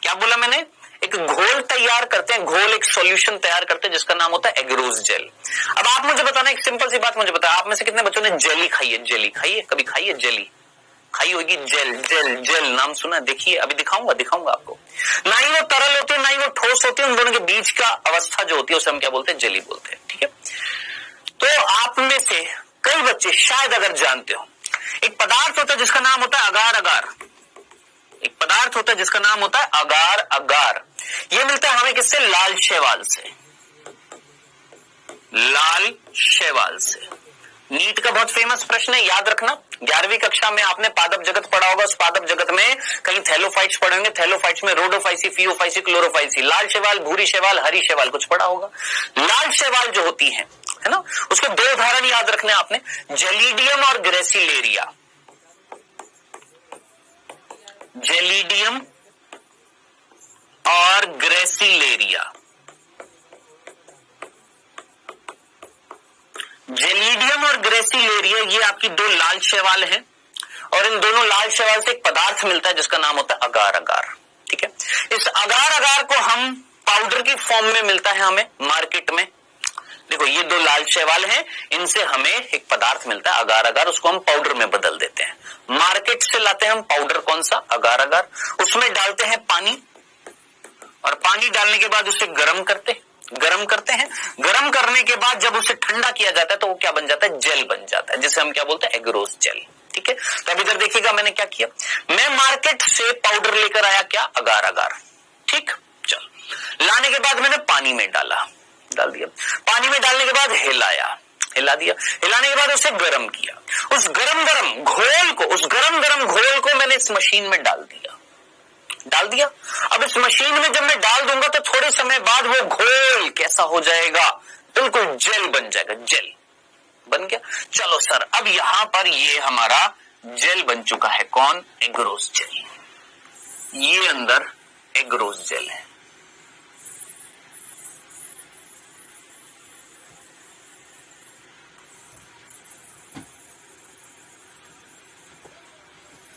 क्या बोला मैंने, एक घोल तैयार करते हैं, घोल एक सॉल्यूशन तैयार करते हैं जिसका नाम होता है एगरोज जेल। अब आप मुझे बताना, एक सिंपल सी बात मुझे बताया, आप में से कितने बच्चों ने जेली खाई है, जेली खाई है, कभी खाई है जेली, खाई होगी, जेल जेल जेल नाम सुना, देखिए अभी दिखाऊंगा आपको। ना ही वो तरल होती है ना ही वो ठोस होती है, उन दोनों के बीच का अवस्था जो होती है उसे हम क्या बोलते हैं, जेली बोलते हैं। ठीक है, तो आप में से कई बच्चे शायद अगर जानते हो, एक पदार्थ होता है जिसका नाम होता है अगार अगार, एक पदार्थ होता है जिसका नाम होता है अगार अगार। ये मिलता है हमें किससे, लाल शैवाल से, लाल शैवाल से। नीट का बहुत फेमस प्रश्न है, याद रखना। 11वीं कक्षा में आपने पादप जगत पढ़ा होगा, उस पादप जगत में कहीं थैलोफाइट्स पढ़े होंगे, थैलोफाइट्स में रोडोफाइसी, फियोफाइसी, क्लोरोफाइसी, लाल शैवाल, भूरी शैवाल, हरी शैवाल कुछ पढ़ा होगा। लाल शैवाल जो होती है ना, उसके दो उदाहरण याद रखने आपने, जेलिडियम और ग्रेसिलेरिया। जेलिडियम और ग्रेसिलेरिया, जेलिडियम और ग्रेसिलेरिया ये आपकी दो लाल शैवाल हैं, और इन दोनों लाल शैवाल से एक पदार्थ मिलता है जिसका नाम होता है अगार अगार। ठीक है, इस अगार अगार को हम पाउडर की फॉर्म में मिलता है हमें मार्केट में। देखो, ये दो लाल शैवाल हैं, इनसे हमें एक पदार्थ मिलता है अगार अगार, उसको हम पाउडर में बदल देते हैं। मार्केट से लाते हैं हम पाउडर, कौन सा, अगार अगार, उसमें डालते हैं पानी, और पानी डालने के बाद उसे गरम करते हैं। गरम करने के बाद जब उसे ठंडा किया जाता है तो वो क्या बन जाता है, जेल बन जाता है, जिसे हम क्या बोलते हैं, एगरोज जेल। ठीक है, तो अब इधर देखिएगा मैंने क्या किया, मैं मार्केट से पाउडर लेकर आया, क्या, अगार अगार। ठीक, लाने के बाद मैंने पानी में डाल दिया, पानी में डालने के बाद हिला दिया, हिलाने के बाद उसे गर्म किया, उस गरम गरम घोल को मैंने इस मशीन में डाल दिया। अब इस मशीन में जब मैं डाल दूंगा तो थोड़े समय बाद वो घोल कैसा हो जाएगा, बिल्कुल जेल बन जाएगा, जेल बन गया। चलो सर, अब यहां पर ये हमारा जेल बन चुका है, कौन? Agarose gel. ये अंदर एग्रोस जेल है।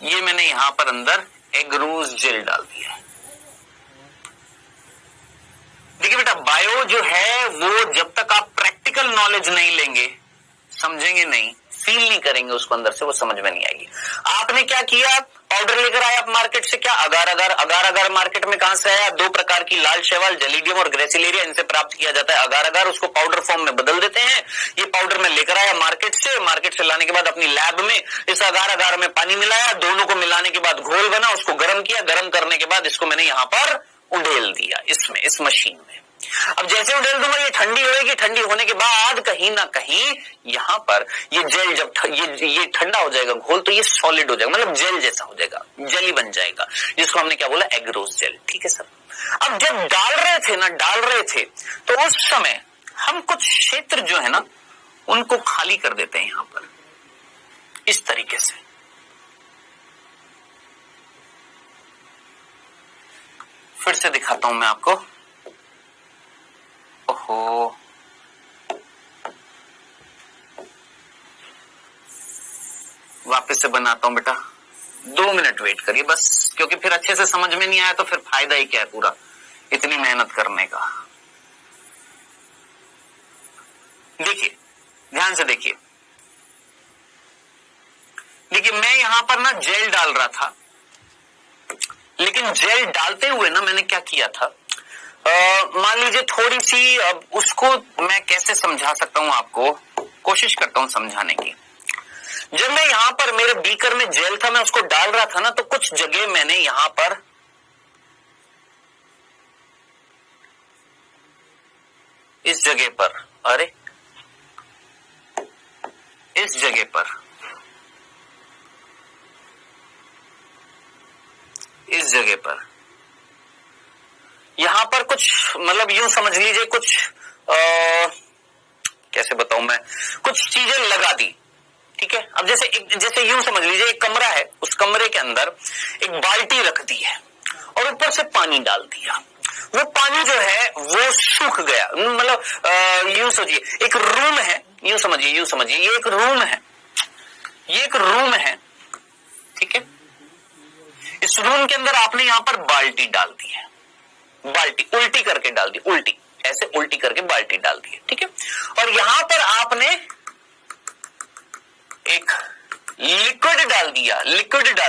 ये मैंने यहां पर अंदर एग्रोस जेल डाल दिया है। देखिए बेटा, बायो जो है वो जब तक आप प्रैक्टिकल नॉलेज नहीं लेंगे, समझेंगे नहीं, फील नहीं करेंगे उसको अंदर से, वो समझ में नहीं आएगी। आपने क्या किया, पाउडर लेकर आए आप मार्केट से, क्या अगार अगार मार्केट में कहां से आया? 2 प्रकार की लाल शैवाल, जेलिडियम और ग्रेसिलेरिया, इनसे प्राप्त किया जाता है अगार। उसको पाउडर फॉर्म में बदल देते हैं। ये पाउडर में लेकर आया मार्केट से लाने के बाद अपनी लैब में इस अगार में पानी मिलाया, दोनों को मिलाने के बाद घोल बना, उसको गर्म किया, गर्म करने के बाद इसको मैंने यहां पर उड़ेल दिया इसमें, इस मशीन में। अब जैसे उड़ेल दूंगा ये ठंडी होगी, ठंडी होने के बाद कहीं ना कहीं यहां पर ये जेल, जब ये ठंडा हो जाएगा घोल, तो ये सॉलिड हो जाएगा, मतलब जेल जैसा हो जाएगा, जेली बन जाएगा, जिसको हमने क्या बोला? Agarose gel. ठीक है सर। अब जब डाल रहे थे तो उस समय हम कुछ क्षेत्र जो है ना उनको खाली कर देते हैं यहां पर, इस तरीके से। फिर से दिखाता हूं मैं आपको। ओहो, वापस से बनाता हूं बेटा, 2 मिनट वेट करिए बस, क्योंकि फिर अच्छे से समझ में नहीं आया तो फिर फायदा ही क्या है पूरा इतनी मेहनत करने का। देखिए, ध्यान से देखिए, मैं यहां पर ना जेल डाल रहा था, लेकिन जेल डालते हुए ना मैंने क्या किया था, मान लीजिए थोड़ी सी, अब उसको मैं कैसे समझा सकता हूं आपको, कोशिश करता हूं समझाने की। जब मैं यहां पर मेरे बीकर में जेल था, मैं उसको डाल रहा था ना, तो कुछ जगह मैंने यहां पर इस जगह पर, अरे इस जगह पर, इस जगह पर, यहां पर कुछ, मतलब यूं समझ लीजिए कुछ कैसे बताऊं मैं, कुछ चीजें लगा दी। ठीक है। अब जैसे यूं समझ लीजिए एक कमरा है, उस कमरे के अंदर एक बाल्टी रख दी है और ऊपर से पानी डाल दिया। वो पानी जो है वो सूख गया, मतलब यूं सोचिए एक रूम है, यूं समझिए ये एक रूम है, ये एक रूम है। ठीक है। इस रूम के अंदर आपने यहां पर बाल्टी डाल दी है, बाल्टी उल्टी करके डाल दी, उल्टी ऐसे उल्टी करके बाल्टी डाल दी है। ठीक है। और यहां पर आपने एक लिक्विड डाल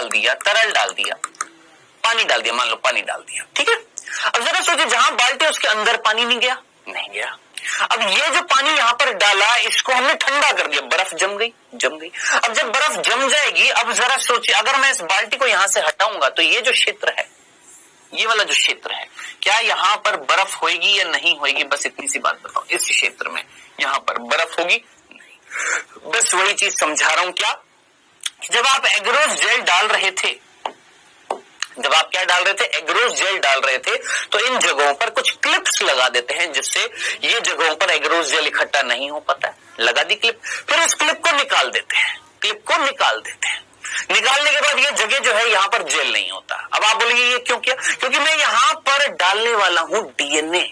दिया, तरल डाल दिया, पानी डाल दिया, मान लो पानी डाल दिया। ठीक है। अब जरा सोचिए, जहां बाल्टी उसके अंदर पानी नहीं गया। अब ये जो पानी यहां पर डाला, इसको हमने ठंडा कर दिया, बर्फ जम गई। अब जब बर्फ जम जाएगी, अब जरा सोचिए, अगर मैं इस बाल्टी को यहां से हटाऊंगा तो ये जो क्षेत्र है, ये वाला जो क्षेत्र है, क्या यहां पर बर्फ होगी या नहीं होगी? बस इतनी सी बात बताओ, इस क्षेत्र में यहां पर बर्फ होगी? नहीं। बस वही चीज समझा रहा हूं। क्या, जब आप एग्रोस जेल डाल रहे थे, जब आप क्या डाल रहे थे, एग्रोस जेल डाल रहे थे, तो इन जगहों पर कुछ क्लिप्स लगा देते हैं, जिससे ये जगहों पर एग्रोस जेल इकट्ठा नहीं हो पाता है। लगा दी क्लिप, फिर उस क्लिप को निकाल देते हैं, निकालने के बाद ये जगह जो है यहां पर जेल नहीं होता। अब आप बोलेंगे ये क्यों किया? क्योंकि मैं यहां पर डालने वाला हूं डीएनए,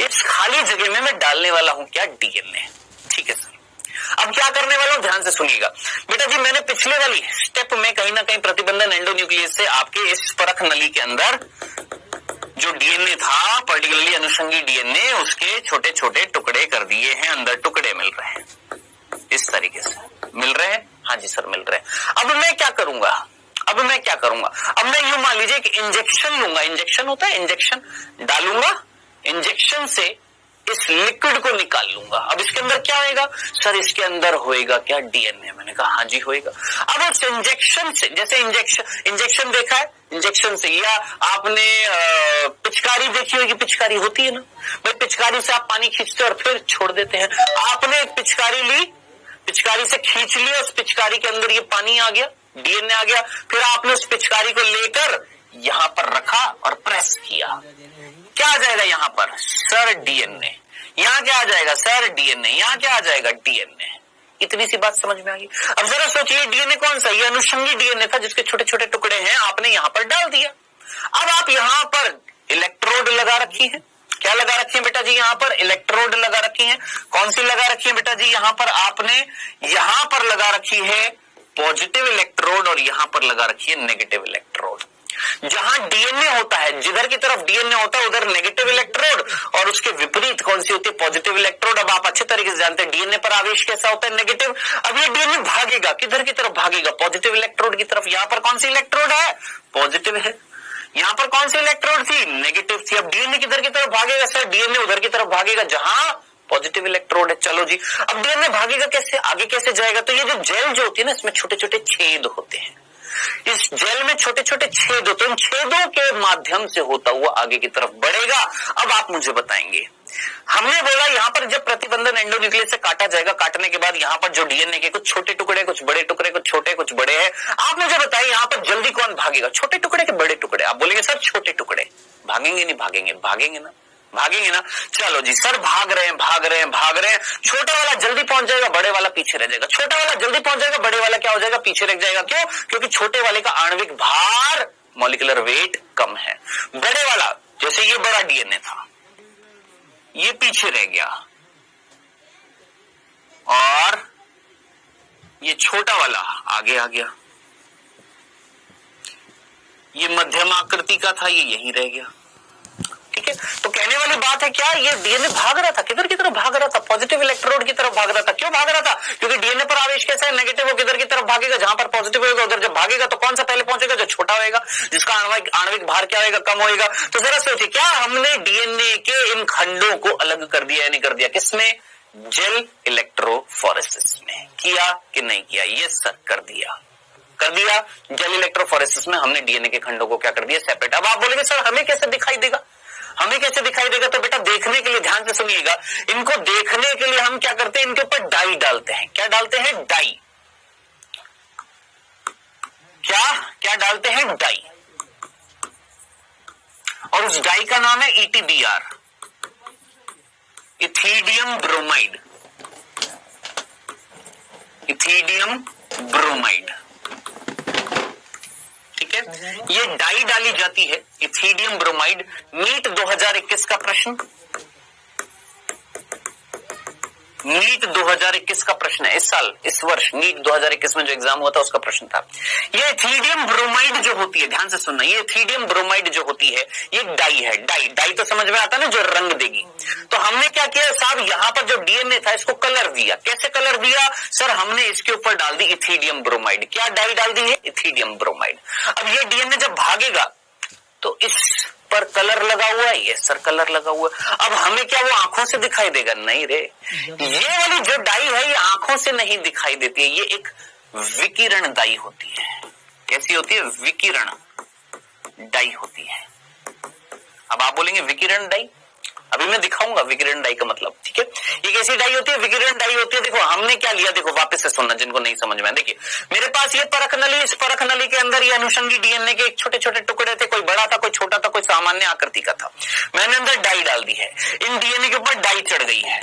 इस खाली जगह में मैं डालने वाला हूं क्या? डीएनए। ठीक है सर। अब क्या करने वाला हूं, ध्यान से सुनिएगा बेटा जी। मैंने पिछले वाली स्टेप में कहीं ना कहीं प्रतिबंधन एंडोन्यूक्लियस से आपके इस परख नली के अंदर जो डीएनए था, पर्टिकुलरली अनुषंगी डीएनए, उसके छोटे छोटे टुकड़े कर दिए हैं, अंदर टुकड़े मिल रहे हैं, इस तरीके से मिल रहे हैं। हाँ जी सर, मिल रहे हैं। अब मैं क्या करूंगा, अब मैं यूं मान लीजिए कि इंजेक्शन लूंगा, इंजेक्शन होता है, इंजेक्शन डालूंगा, इंजेक्शन से इस लिक्विड को निकाल लूंगा। अब इसके अंदर क्या होएगा सर? इसके अंदर होएगा क्या? डीएनए। मैंने कहा हाँ जी होएगा। अब उस इंजेक्शन से, जैसे इंजेक्शन देखा है, इंजेक्शन से, या आपने पिचकारी देखी होगी, पिचकारी होती है ना भाई, पिचकारी से आप पानी खींचते और फिर छोड़ देते हैं। आपने एक पिचकारी ली, पिचकारी से खींच लिया, उस पिचकारी के अंदर ये पानी आ गया, डीएनए आ गया, फिर आपने उस पिचकारी को लेकर यहां पर रखा और प्रेस किया, क्या आ जाएगा यहां पर? Sir DNA. यहां क्या आ जाएगा? Sir DNA. यहां क्या आ जाएगा? डीएनए। इतनी सी बात समझ में आ गई। अब जरा सोचिए, डीएनए कौन सा? ये अनुषंगी डीएनए था जिसके छोटे छोटे टुकड़े हैं, आपने यहां पर डाल दिया। अब आप यहां पर इलेक्ट्रोड लगा रखी है, क्या लगा रखी है बेटा जी? यहां पर इलेक्ट्रोड लगा रखी है। कौन सी लगा रखी है बेटा जी? यहां पर आपने यहां पर लगा रखी है पॉजिटिव इलेक्ट्रोड और यहां पर लगा रखी है नेगेटिव इलेक्ट्रोड। जहां डीएनए होता है, जिधर की तरफ डीएनए होता है उधर नेगेटिव इलेक्ट्रोड, और उसके विपरीत कौन सी होती है? Positive electrode. अब आप अच्छे तरीके से जानते हैं डीएनए पर आवेश कैसा होता है? नेगेटिव। अब ये डीएनए भागेगा, किधर की तरफ भागेगा? पॉजिटिव इलेक्ट्रोड की तरफ। यहां पर कौन सी इलेक्ट्रोड है? पॉजिटिव है। यहां पर कौन सी इलेक्ट्रोड थी? नेगेटिव थी। अब डीएनए किधर की तरफ भागेगा? सर डीएनए उधर की तरफ भागेगा जहां पॉजिटिव इलेक्ट्रोड है। चलो जी, अब डीएनए भागेगा कैसे, आगे कैसे जाएगा? तो ये जो जेल जो होती है ना, इसमें छोटे छोटे छेद होते हैं, इस जेल में छोटे छोटे छेद होते हैं, उन छेदों के माध्यम से होता हुआ आगे की तरफ बढ़ेगा। अब आप मुझे बताएंगे, हमने बोला यहां पर जब प्रतिबंधन एंडोन्यूक्लियस से काटा जाएगा, काटने के बाद यहां पर जो डीएनए के कुछ छोटे टुकड़े, कुछ बड़े टुकड़े, कुछ छोटे कुछ बड़े हैं, आप मुझे बताइए यहां पर जल्दी कौन भागेगा? छोटे टुकड़े के बड़े टुकड़े? आप बोलेंगे सर छोटे टुकड़े भागेंगे नहीं, भागेंगे, भागेंगे ना, भागेंगे ना। चलो जी सर, भाग रहे हैं, भाग रहे हैं, भाग रहे हैं। छोटा वाला जल्दी पहुंच जाएगा, बड़े वाला पीछे रह जाएगा। छोटा वाला जल्दी पहुंच जाएगा, बड़े वाला क्या हो जाएगा? पीछे रह जाएगा। क्यों? क्योंकि छोटे वाले का आणविक भार, मॉलिक्यूलर वेट कम है। बड़े वाला, जैसे ये बड़ा डीएनए था, ये पीछे रह गया, और ये छोटा वाला आगे आ गया। ये मध्यम आकृति का था, ये यहीं रह गया। ठीक है, तो कहने वाली बात है क्या, ये डीएनए भाग रहा था, किधर की तरफ भाग रहा था? पॉजिटिव इलेक्ट्रोड की तरफ भाग रहा था। क्यों भाग रहा था? क्योंकि डीएनए पर आवेश कैसा है? नेगेटिव। वो किधर की तरफ भागेगा? जहां पर पॉजिटिव होगा उधर जब भागेगा तो कौन सा पहले पहुंचेगा? जो छोटा होगा, जिसका आणविक भार क्या होगा? कम होगा। तो जरा सोचिए, क्या हमने डीएनए के इन खंडों को अलग कर दिया या नहीं कर दिया? किसमें? जेल इलेक्ट्रोफोरेसिस में। किया कि नहीं किया? यस सर, कर दिया, कर दिया। जेल इलेक्ट्रोफोरेसिस में हमने डीएनए के खंडों को क्या कर दिया? सेपरेट। अब आप बोलेंगे सर हमें कैसे दिखाई देगा? हमें कैसे दिखाई देगा? तो बेटा देखने के लिए ध्यान से सुनिएगा, इनको देखने के लिए हम क्या करते हैं? इनके ऊपर डाई डालते हैं। क्या डालते हैं? डाई। क्या डालते हैं? डाई। और उस डाई का नाम है ETBR, ethidium bromide. Ethidium bromide, ठीक है, ये डाई डाली जाती है, इथिडियम ब्रोमाइड। नीट 2021 का प्रश्न, नीट 2021 का प्रश्न है, इस साल, इस वर्ष नीट 2021 में जो एग्जाम हुआ था उसका प्रश्न था। ये इथिडियम ब्रोमाइड जो होती है, ध्यान से सुनना, ये इथिडियम ब्रोमाइड जो होती है ये डाई है। डाई तो समझ में आता है ना, जो रंग देगी। तो हमने क्या किया साहब, यहाँ पर जो डीएनए था इसको कलर दिया। कैसे कलर दिया सर? हमने इसके ऊपर डाल दी इथिडियम ब्रोमाइड। क्या डाई डाल दी है? Ethidium bromide. अब ये डीएनए जब भागेगा तो इस पर कलर लगा हुआ है, ये सर कलर लगा हुआ है। अब हमें क्या वो आंखों से दिखाई देगा? नहीं रे, ये वाली जो डाई है ये आंखों से नहीं दिखाई देती है, ये एक विकिरण डाई होती है। कैसी होती है? विकिरण डाई होती है। अब आप बोलेंगे विकिरण डाई, अभी मैं दिखाऊंगा विकिरण डाई का मतलब, ठीक है। ये कैसी डाई होती है? विकिरण डाई होती है। देखो हमने क्या लिया, देखो वापस से सुनना जिनको नहीं समझ में। देखिए मेरे पास ये परख नली, इस परख नली के अंदर ये अनुषंगी डीएनए के छोटे छोटे टुकड़े थे, कोई बड़ा था, कोई छोटा था, कोई सामान्य आकृति का था। मैंने अंदर डाई डाल दी है, इन डीएनए के ऊपर डाई चढ़ गई है,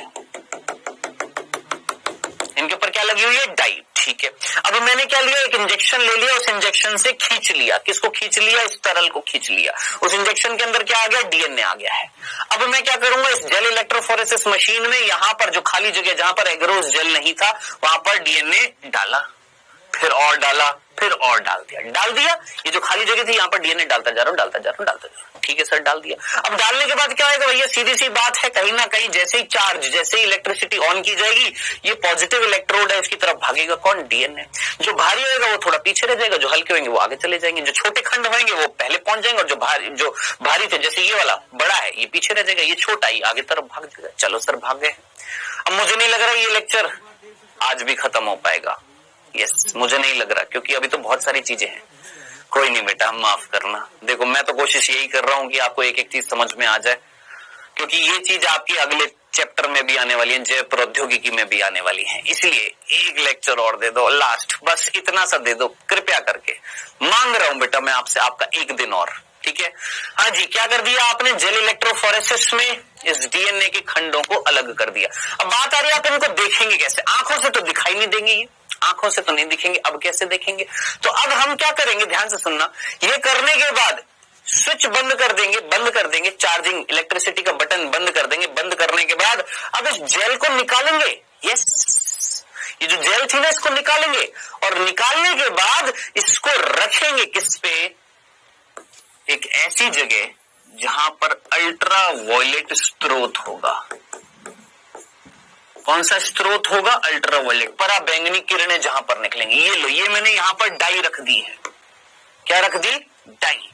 इनके ऊपर क्या लगी हुई है? डाई, ठीक है। अब मैंने क्या लिया, एक इंजेक्शन ले लिया, उस इंजेक्शन से खींच लिया। किसको खींच लिया? इस तरल को खींच लिया। उस इंजेक्शन के अंदर क्या आ गया? डीएनए आ गया है। अब मैं क्या करूंगा, इस जेल इलेक्ट्रोफोरेसिस मशीन में यहां पर जो खाली जगह जहां पर एग्रोस जेल नहीं था वहां पर डीएनए डाला, फिर और डाला, फिर और डाल दिया, डाल दिया। ये जो खाली जगह थी यहां पर डीएनए डालता जा रहा हूं, डालता जा रहा हूं, डालता जा रहा हूं, ठीक है सर, डाल दिया। अब डालने के बाद क्या होगा भैया? सीधी सी बात है, कहीं ना कहीं जैसे ही चार्ज, जैसे ही इलेक्ट्रिसिटी ऑन की जाएगी, ये पॉजिटिव इलेक्ट्रोड है, उसकी तरफ भागेगा कौन? डीएनए। जो भारी होगा वो थोड़ा पीछे रह जाएगा, जो हल्के होंगे वो आगे चले जाएंगे, जो छोटे खंड होंगे वो पहले पहुंच जाएंगे, और जो भारी थे, जैसे ये वाला बड़ा है, ये पीछे रह जाएगा, ये छोटा ही आगे तरफ भाग जाएगा। चलो सर भाग गए। अब मुझे नहीं लग रहा ये लेक्चर आज भी खत्म हो पाएगा। यस, मुझे नहीं लग रहा, क्योंकि अभी तो बहुत सारी चीजें हैं। कोई नहीं बेटा, माफ करना। देखो मैं तो कोशिश यही कर रहा हूं कि आपको एक एक चीज समझ में आ जाए, क्योंकि ये चीज आपकी अगले चैप्टर में भी आने वाली है, जैव प्रौद्योगिकी में भी आने वाली है। इसलिए एक लेक्चर और दे दो, लास्ट बस इतना सा दे दो कृपया करके, मांग रहा हूं बेटा मैं आपसे, आपका एक दिन और, ठीक है। हाँ जी, क्या कर दिया आपने, जेल इलेक्ट्रोफोरेसिस में इस डीएनए के खंडों को अलग कर दिया। अब बात आ रही है आप इनको देखेंगे कैसे, आंखों से तो दिखाई नहीं देंगे ये, आंखों से तो नहीं दिखेंगे, अब कैसे देखेंगे। तो अब हम क्या करेंगे, ध्यान से सुनना, ये करने के बाद स्विच बंद कर देंगे, चार्जिंग इलेक्ट्रिसिटी का बटन बंद कर देंगे। बंद करने के बाद अब इस जेल को निकालेंगे, यस, ये जो जेल थी ना इसको निकालेंगे, और निकालने के बाद इसको रखेंगे किस पे, एक ऐसी जगह जहां पर अल्ट्रा वायलेट स्रोत होगा। कौन सा स्रोत होगा, अल्ट्रा वायलेट, पराबैंगनी किरणें जहां पर निकलेंगी। ये लो, ये मैंने यहां पर डाई रख दी है, क्या रख दी, डाई।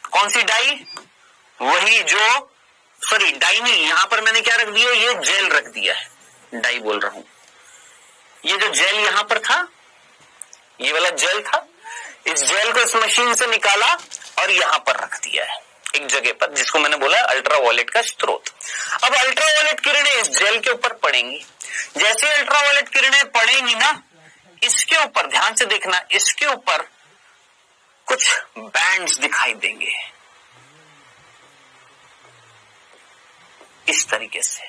कौन सी डाई, वही जो, सॉरी डाई नहीं, यहां पर मैंने क्या रख दिया, ये जेल रख दिया है, डाई बोल रहा हूं। ये जो जेल यहां पर था, ये वाला जेल था, इस जेल को इस मशीन से निकाला और यहां पर रख दिया है एक जगह पर, जिसको मैंने बोला अल्ट्रा वायलेट का स्रोत। अब अल्ट्रा वायलेट किरणें इस जेल के ऊपर पड़ेंगी। जैसे अल्ट्रा वायलेट किरणें पड़ेंगी ना, इसके ऊपर ध्यान से देखना, इसके ऊपर कुछ बैंड्स दिखाई देंगे इस तरीके से।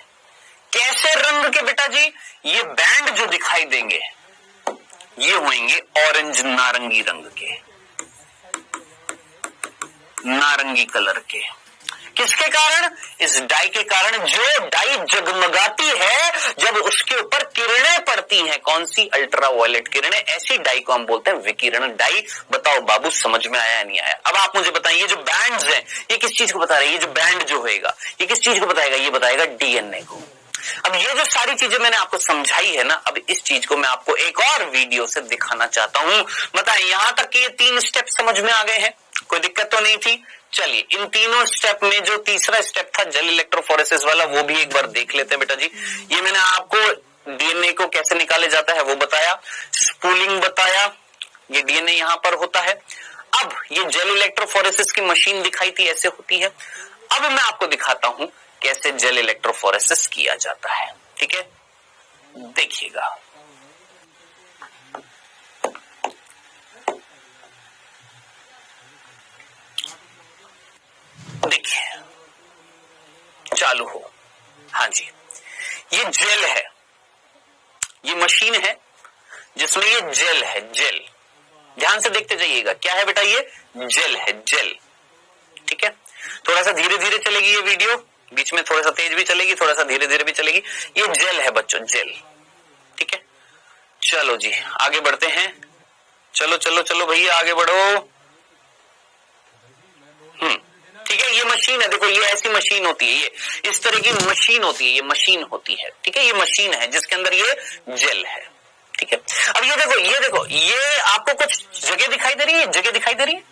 कैसे रंग के बेटा जी, ये बैंड जो दिखाई देंगे ये होंगे ऑरेंज नारंगी रंग के, नारंगी कलर के। किसके कारण, इस डाई के कारण। जो डाई जगमगाती है जब उसके ऊपर किरणें पड़ती हैं, कौन सी, अल्ट्रा वायलेट किरणें, ऐसी डाई को हम बोलते हैं विकिरण डाई। बताओ बाबू समझ में आया नहीं आया। अब आप मुझे बताएं, ये जो बैंड्स हैं ये किस चीज को बता रहे हैं, ये जो बैंड जो होएगा ये किस चीज को बताएगा, ये बताएगा डीएनए को। अब ये जो सारी चीजें मैंने आपको समझाई है ना, अब इस चीज को मैं आपको एक और वीडियो से दिखाना चाहता हूं। बताएं यहां तक कि ये 3 स्टेप समझ में आ गए हैं, कोई दिक्कत तो नहीं थी। चलिए इन तीनों स्टेप में जो तीसरा स्टेप था जेल इलेक्ट्रोफोरेसिस वाला, वो भी एक बार देख लेते हैं बेटा जी। ये मैंने आपको डीएनए को कैसे निकाले जाता है वो बताया, स्पूलिंग बताया, ये डीएनए यहां पर होता है। अब ये जेल इलेक्ट्रोफोरेसिस की मशीन दिखाई थी, ऐसे होती है। अब मैं आपको दिखाता हूं कैसे जेल इलेक्ट्रोफोरेसिस किया जाता है, ठीक है, देखिएगा। देखिए चालू हो, हाँ जी, ये जेल है, ये मशीन है जिसमें ये जेल है, जेल, ध्यान से देखते जाइएगा, क्या है बेटा, ये जेल है, जेल, ठीक है। थोड़ा सा धीरे धीरे चलेगी ये वीडियो, बीच में थोड़ा सा तेज भी चलेगी, थोड़ा सा धीरे धीरे भी चलेगी। ये जेल है बच्चों, जेल, ठीक है। चलो जी आगे बढ़ते हैं, चलो चलो चलो भैया आगे बढ़ो। ठीक है, ये मशीन है, देखो ये ऐसी मशीन होती है, ये इस तरह की मशीन होती है, ये मशीन होती है, ठीक है, ये मशीन है जिसके अंदर ये जेल है, ठीक है। अब ये देखो, ये देखो, ये आपको कुछ जगह दिखाई दे रही है, जगह दिखाई दे रही है,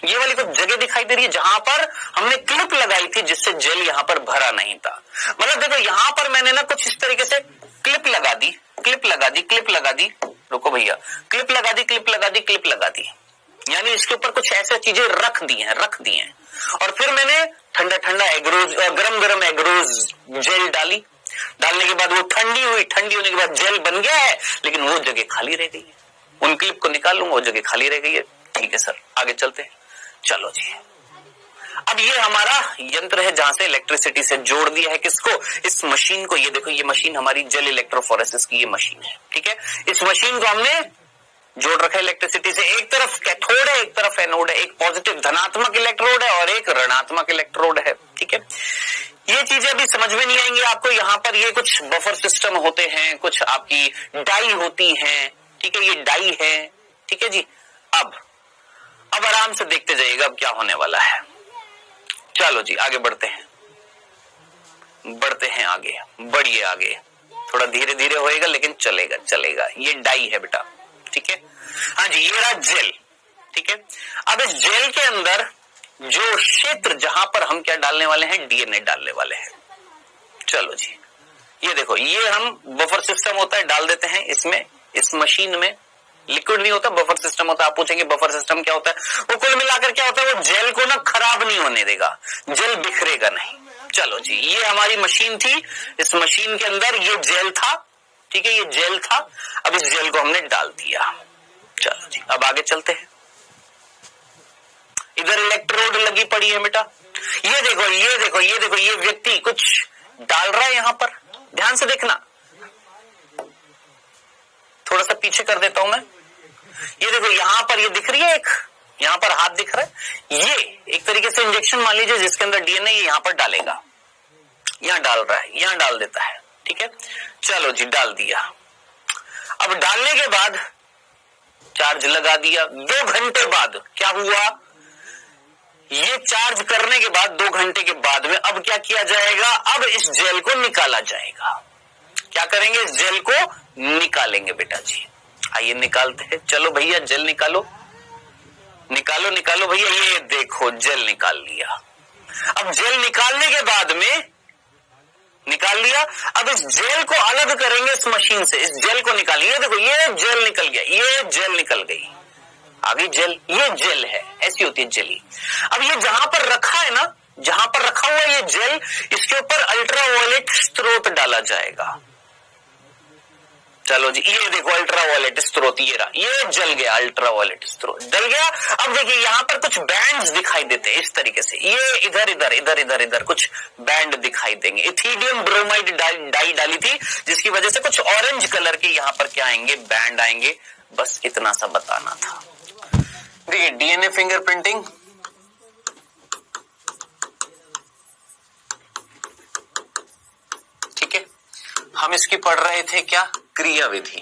ये वाली कुछ जगह दिखाई दे रही है जहां पर हमने क्लिप लगाई थी जिससे जेल यहां पर भरा नहीं था। मतलब देखो यहां पर मैंने ना कुछ इस तरीके से क्लिप लगा दी, क्लिप लगा दी, क्लिप लगा दी, रुको भैया, क्लिप लगा दी, क्लिप लगा दी, क्लिप लगा दी, यानी इसके ऊपर कुछ ऐसी चीजें रख दी हैं, और फिर मैंने ठंडा ठंडा एग्रोज, गरम गरम एग्रोज जेल डाली, डालने के बाद वो ठंडी हुई, ठंडी होने के बाद जेल बन गया है, लेकिन वो जगह खाली रह गई है। उन क्लिप को निकाल लूंगा, वो जगह खाली रह गई है, ठीक है सर, आगे चलते हैं। चलो जी, अब ये हमारा यंत्र है जहां से इलेक्ट्रिसिटी से जोड़ दिया है किसको, इस मशीन को। ये देखो ये मशीन हमारी जेल इलेक्ट्रोफोरेसिस की ये मशीन है, ठीक है। इस मशीन को हमने जोड़ रखा है इलेक्ट्रिसिटी से, एक तरफ कैथोड है, एक तरफ एनोड है, एक पॉजिटिव धनात्मक इलेक्ट्रोड है और एक ऋणात्मक इलेक्ट्रोड है, ठीक है। ये चीजें अभी समझ में नहीं आएंगी आपको, यहाँ पर ये कुछ बफर सिस्टम होते हैं, कुछ आपकी डाई होती हैं, ठीक है, ये डाई है, ठीक है जी। अब आराम से देखते जाइएगा अब क्या होने वाला है। चलो जी आगे बढ़ते हैं, बढ़ते हैं आगे, बढ़िए आगे, थोड़ा धीरे धीरे होएगा लेकिन चलेगा चलेगा। ये डाई है बेटा, ठीक है, हाँ जी, ये रहा जेल, ठीक है। अब इस जेल के अंदर जो क्षेत्र जहां पर हम क्या डालने वाले हैं, डीएनए डालने वाले हैं। चलो जी, ये देखो, ये हम बफर सिस्टम होता है, डाल देते हैं इसमें, इस मशीन में, लिक्विड नहीं होता, बफर सिस्टम होता है। आप पूछेंगे बफर सिस्टम क्या होता है? वो कुल मिलाकर क्या होता है, वो जेल को ना खराब नहीं होने देगा, जेल बिखरेगा नहीं। चलो जी, ये हमारी मशीन थी, इस मशीन के अंदर ये जेल था, ठीक है, ये जेल था। अब इस जेल को हमने डाल दिया। चलो जी, अब आगे चलते हैं। इधर इलेक्ट्रोड लगी पड़ी है बेटा, ये देखो ये देखो ये देखो, ये व्यक्ति कुछ डाल रहा है यहां पर, ध्यान से देखना, थोड़ा सा पीछे कर देता हूं मैं। ये देखो यहां पर ये दिख रही है, एक यहां पर हाथ दिख रहा है, ये एक तरीके से इंजेक्शन मान लीजिए जिसके अंदर डीएनए यहां पर डालेगा, यहां डाल रहा है, यहां डाल देता है, ठीक है। चलो जी, डाल दिया। अब डालने के बाद चार्ज लगा दिया। 2 घंटे बाद क्या हुआ, ये चार्ज करने के बाद 2 घंटे के बाद में अब क्या किया जाएगा, अब इस जेल को निकाला जाएगा। क्या करेंगे, इस जेल को निकालेंगे बेटा जी। आइए निकालते हैं। चलो भैया जेल निकालो, निकालो निकालो भैया, ये देखो जेल निकाल लिया। अब जेल निकालने के बाद में निकाल लिया, अब इस जेल को अलग करेंगे इस मशीन से, इस जेल को निकालेंगे। देखो ये जेल निकल गया, ये जेल निकल गई, आ गई जेल, ये जेल है, ऐसी होती है जेली। अब ये जहां पर रखा है ना, जहां पर रखा हुआ ये जेल, इसके ऊपर अल्ट्रावायलेट स्रोत डाला जाएगा। चलो जी, ये देखो अल्ट्रावायलेट स्रोत, ये रहा, ये जल गया, अल्ट्रावायलेट स्रोत जल गया। अब देखिए यहां पर कुछ बैंड्स दिखाई देते हैं इस तरीके से, ये इधर इधर इधर इधर इधर कुछ बैंड दिखाई देंगे। इथिडियम ब्रोमाइड डाई डाली थी, जिसकी वजह से कुछ ऑरेंज कलर के यहां पर क्या आएंगे, बैंड आएंगे। बस इतना सा बताना था। देखिए डीएनए फिंगरप्रिंटिंग, ठीक है, हम इसकी पढ़ रहे थे क्या, क्रियाविधि।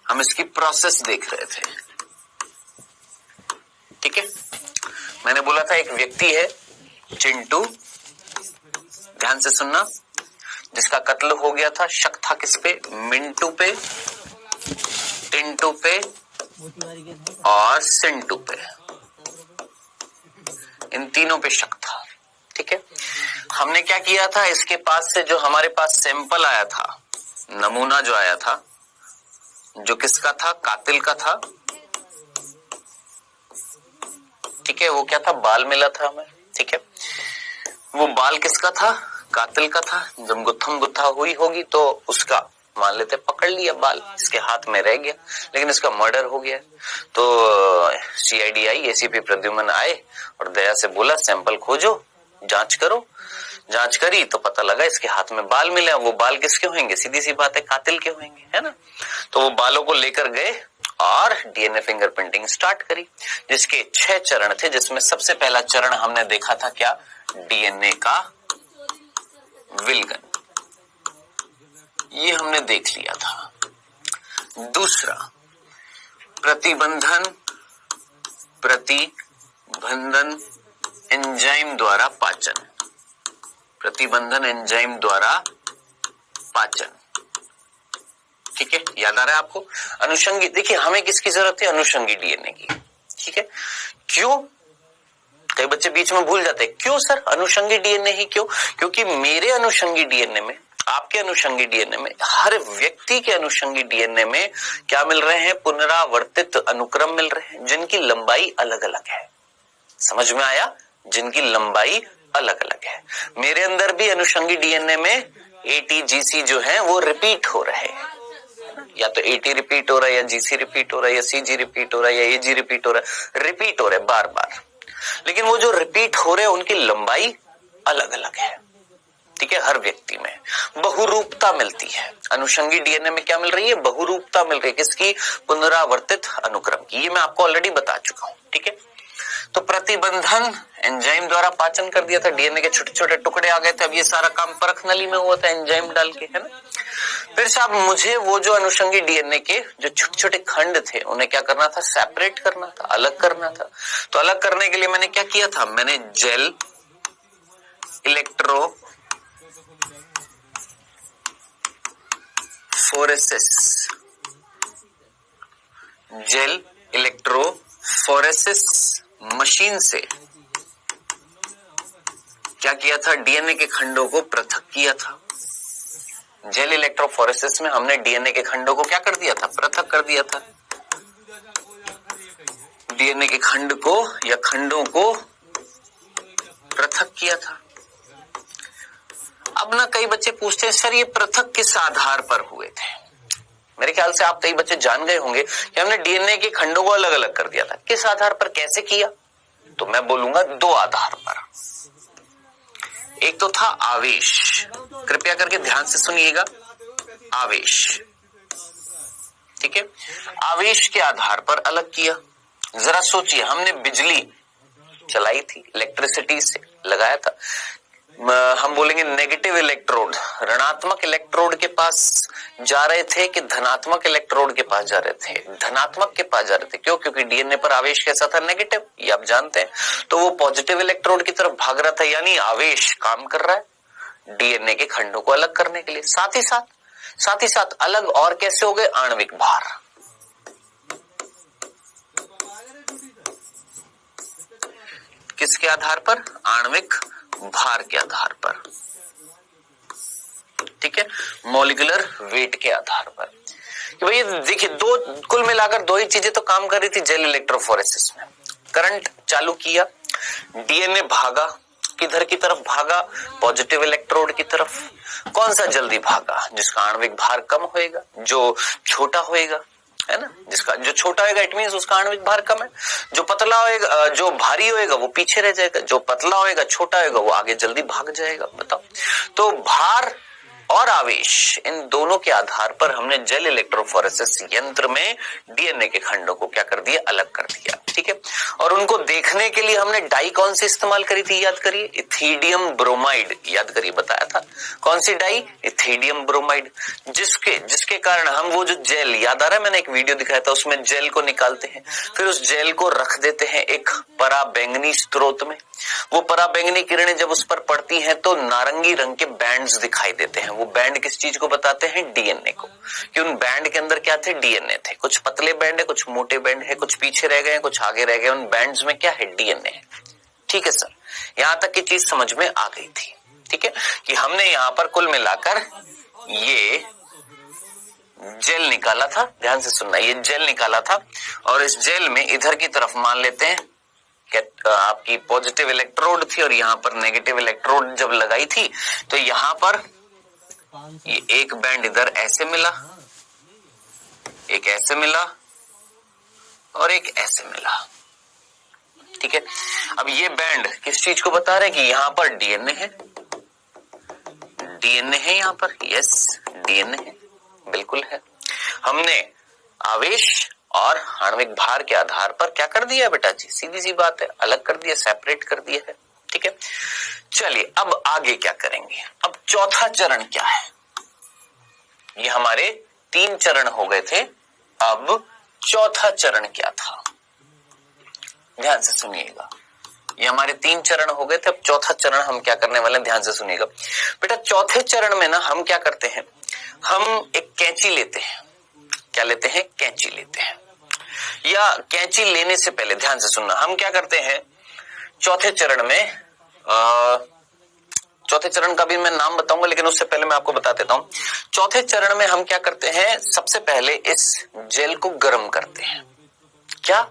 हम इसकी प्रोसेस देख रहे थे, ठीक है। मैंने बोला था एक व्यक्ति है चिंटू, ध्यान से सुनना, जिसका कत्ल हो गया था। शक था किस पे, मिंटू पे, टिंटू पे और सिंटू पे, इन तीनों पे शक था, ठीक है। हमने क्या किया था, इसके पास से जो हमारे पास सैंपल आया था, नमूना जो आया था, जो किसका था, कातिल का था, ठीक है। वो क्या था, बाल मिला था हमें, ठीक है। वो बाल किसका था, कातिल का था। जब गुत्थम गुत्था हुई होगी तो उसका मान लेते पकड़ लिया, बाल इसके हाथ में रह गया, लेकिन इसका मर्डर हो गया। तो सीआईडी आई, एसीपी प्रद्युमन आए और दया से बोला सैंपल खोजो, जांच करो। जांच करी तो पता लगा इसके हाथ में बाल मिले। वो बाल किसके होंगे, सीधी सी बात है, कातिल के होंगे, है ना। तो वो बालों को लेकर गए और डीएनए फिंगरप्रिंटिंग स्टार्ट करी, जिसके 6 चरण थे, जिसमें सबसे पहला चरण हमने देखा था क्या, डीएनए का विलगन, ये हमने देख लिया था। दूसरा प्रतिबंधन एंजाइम द्वारा पाचन, प्रतिबंधन एंजाइम द्वारा पाचन, ठीक है, याद आ रहा है आपको। अनुषंगी, देखिए हमें किसकी जरूरत है, अनुषंगी डीएनए की, ठीक है। क्यों, कई बच्चे बीच में भूल जाते हैं, क्यों सर अनुषंगी डीएनए ही क्यों, क्योंकि मेरे अनुषंगी डीएनए में, आपके अनुषंगी डीएनए में, हर व्यक्ति के अनुषंगी डीएनए में क्या मिल रहे हैं, पुनरावर्तित अनुक्रम मिल रहे हैं, जिनकी लंबाई अलग अलग है। समझ में आया, जिनकी लंबाई अलग अलग है। मेरे अंदर भी अनुषंगी डीएनए में एटीजीसी जो है वो रिपीट हो रहे हैं, या तो एटी रिपीट हो रहा है, या जीसी रिपीट हो रहा है, या सीजी रिपीट हो रहा है, या एजी रिपीट हो रहा है, रिपीट हो रहे बार बार। लेकिन वो जो रिपीट हो रहे हैं उनकी लंबाई अलग अलग है, ठीक है। हर व्यक्ति में बहुरूपता मिलती है। अनुषंगी डीएनए में क्या मिल रही है, बहुरूपता मिल रही है, किसकी, पुनरावर्तित अनुक्रम की। ये मैं आपको ऑलरेडी बता चुका हूं, ठीक है। तो प्रतिबंधन एंजाइम द्वारा पाचन कर दिया था, डीएनए के छोटे छोटे टुकड़े आ गए थे। अब ये सारा काम परख नली में हुआ था एंजाइम डाल के, है ना। फिर साहब मुझे वो जो अनुषंगी डीएनए के जो छोटे छोटे खंड थे उन्हें क्या करना था, सेपरेट करना था, अलग करना था। तो अलग करने के लिए मैंने क्या किया था, मैंने जेल इलेक्ट्रोफोरेसिस मशीन से क्या किया था, डीएनए के खंडों को पृथक किया था। जेल इलेक्ट्रोफोरेसिस में हमने डीएनए के खंडों को क्या कर दिया था, पृथक कर दिया था। डीएनए के खंड को या खंडों को पृथक किया था। अब ना कई बच्चे पूछते हैं सर ये पृथक किस आधार पर हुए थे। मेरे ख्याल से आप कई बच्चे जान गए होंगे कि हमने डीएनए के खंडों को अलग अलग कर दिया था। किस आधार पर, कैसे किया? तो मैं बोलूंगा दो आधार पर। एक तो था आवेश, कृपया करके ध्यान से सुनिएगा, आवेश, ठीक है। आवेश के आधार पर अलग किया। जरा सोचिए, हमने बिजली चलाई थी, इलेक्ट्रिसिटी से लगाया था, हम बोलेंगे नेगेटिव इलेक्ट्रोड ऋणात्मक इलेक्ट्रोड के पास जा रहे थे कि धनात्मक इलेक्ट्रोड के पास जा रहे थे? धनात्मक के पास जा रहे थे। क्यों? क्योंकि डीएनए पर आवेश कैसा था, नेगेटिव, ये आप जानते हैं। तो वो पॉजिटिव इलेक्ट्रोड की तरफ भाग रहा था, यानी आवेश काम कर रहा है डीएनए के खंडों को अलग करने के लिए। साथ ही साथ अलग और कैसे हो गए, आणविक भार। किसके आधार पर? आणविक भार के आधार पर, ठीक है, मॉलिक्यूलर वेट के आधार पर। कि भाई देखिए, कुल मिलाकर दो ही चीजें तो काम कर रही थी जेल इलेक्ट्रोफोरेसिस में। करंट चालू किया, डीएनए भागा, किधर की तरफ भागा, पॉजिटिव इलेक्ट्रोड की तरफ। कौन सा जल्दी भागा? जिसका आणविक भार कम होएगा, जो छोटा होएगा, है ना, जिसका जो छोटा होएगा इट मींस उसका आणविक भार कम है। जो पतला होएगा, जो भारी होएगा वो पीछे रह जाएगा, जो पतला होएगा, छोटा होएगा, वो आगे जल्दी भाग जाएगा। बताओ, तो भार और आवेश, इन दोनों के आधार पर हमने जेल इलेक्ट्रोफोरेसिस यंत्र में डीएनए के खंडों को क्या कर दिया, अलग कर दिया, ठीक है। और उनको देखने के लिए हमने डाई कौन सी इस्तेमाल करी थी, याद करिए, इथिडियम ब्रोमाइड, याद करिए, बताया था। कौन सी डाई? इथिडियम ब्रोमाइड, जिसके कारण हम वो जो जेल, याद आ रहा है, मैंने एक वीडियो दिखाया था, उसमें जेल को निकालते हैं, फिर उस जेल को रख देते हैं एक पराबैंगनी स्रोत में। वो पराबैंगनी किरणें जब उस पर पड़ती हैं तो नारंगी रंग के बैंड्स दिखाई देते हैं। वो बैंड किस चीज को बताते हैं? डीएनए को। कि उन बैंड के अंदर क्या थे? डीएनए थे। कुछ पतले बैंड है, कुछ मोटे बैंड है, कुछ पीछे रह गए, कुछ आगे रह गए। उन बैंड्स में क्या है? डीएनए है। ठीक है सर, यहां तक की चीज समझ में आ गई थी, ठीक है, कि हमने यहां पर कुल मिलाकर ये जेल निकाला था। ध्यान से सुनना, ये जेल निकाला था और इस जेल में इधर की तरफ मान लेते हैं आपकी पॉजिटिव इलेक्ट्रोड थी और यहाँ पर नेगेटिव इलेक्ट्रोड जब लगाई थी तो यहाँ पर ये एक बैंड इधर ऐसे मिला, एक ऐसे मिला और एक ऐसे मिला, ठीक है। अब ये बैंड किस चीज को बता रहे हैं? कि यहाँ पर डीएनए है, डीएनए है यहाँ पर, यस डीएनए है, बिल्कुल है। हमने आवेश और आणविक भार के आधार पर क्या कर दिया है बेटा जी? सीधी सी बात है, अलग कर दिया, सेपरेट कर दिया है, ठीक है। चलिए अब आगे क्या करेंगे? अब चौथा चरण क्या है? ये हमारे 3 चरण हो गए थे, अब चौथा चरण क्या था? ध्यान से सुनिएगा, ये हमारे 3 चरण हो गए थे, अब चौथा चरण हम क्या करने वाले हैं? ध्यान से सुनिएगा बेटा। चौथे चरण में ना हम क्या करते हैं, हम एक कैंची लेते हैं। क्या लेते हैं? कैंची लेते हैं। या कैंची लेने से पहले ध्यान से सुनना, हम क्या करते हैं चौथे चरण में, चौथे चरण का भी मैं नाम बताऊंगा लेकिन उससे पहले मैं आपको बता देता हूं। चौथे चरण में हम क्या करते हैं, सबसे पहले इस जेल को गर्म करते हैं। क्या?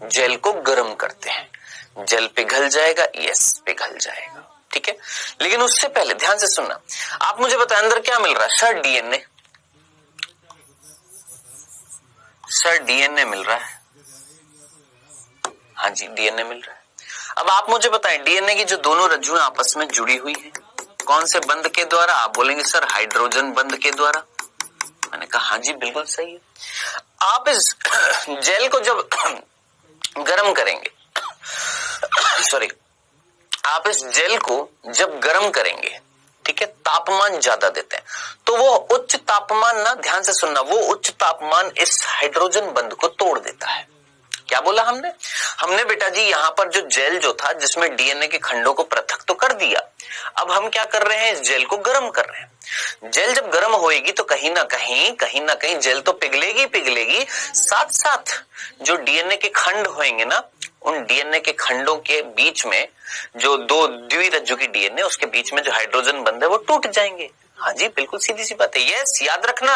जेल को गर्म करते हैं। जेल पिघल जाएगा, यस पिघल जाएगा, ठीक है। लेकिन उससे पहले ध्यान से सुनना, आप मुझे बताएं अंदर क्या मिल रहा है? सर डीएनए, सर डीएनए मिल रहा है, हाँ जी डीएनए मिल रहा है। अब आप मुझे बताएं डीएनए की जो दोनों रज्जुएं आपस में जुड़ी हुई हैं, कौन से बंध के द्वारा? आप बोलेंगे सर हाइड्रोजन बंध के द्वारा। मैंने कहा हाँ जी बिल्कुल सही है। आप इस जेल को जब गर्म करेंगे, सॉरी, आप इस जेल को जब गर्म करेंगे, ठीक है, तापमान ज्यादा देते हैं तो वो उच्च तापमान ना, ध्यान से सुनना, वो उच्च तापमान इस हाइड्रोजन बंध को तोड़ देता है। क्या बोला हमने? हमने बेटा जी यहाँ पर जो जेल जो था जिसमें डीएनए के खंडों को पृथक तो कर दिया, अब हम क्या कर रहे हैं? इस जेल को गर्म कर रहे हैं। जेल जब गर्म होएगी तो कहीं ना कहीं जेल तो पिघलेगी, साथ साथ जो डीएनए के खंड होंगे ना, उन डीएनए के खंडों के बीच में जो दो द्विरज्जु की डीएनए, उसके बीच में जो हाइड्रोजन बंध है वो टूट जाएंगे। हाँ जी, बिल्कुल सीधी सी बात है। यस, याद रखना,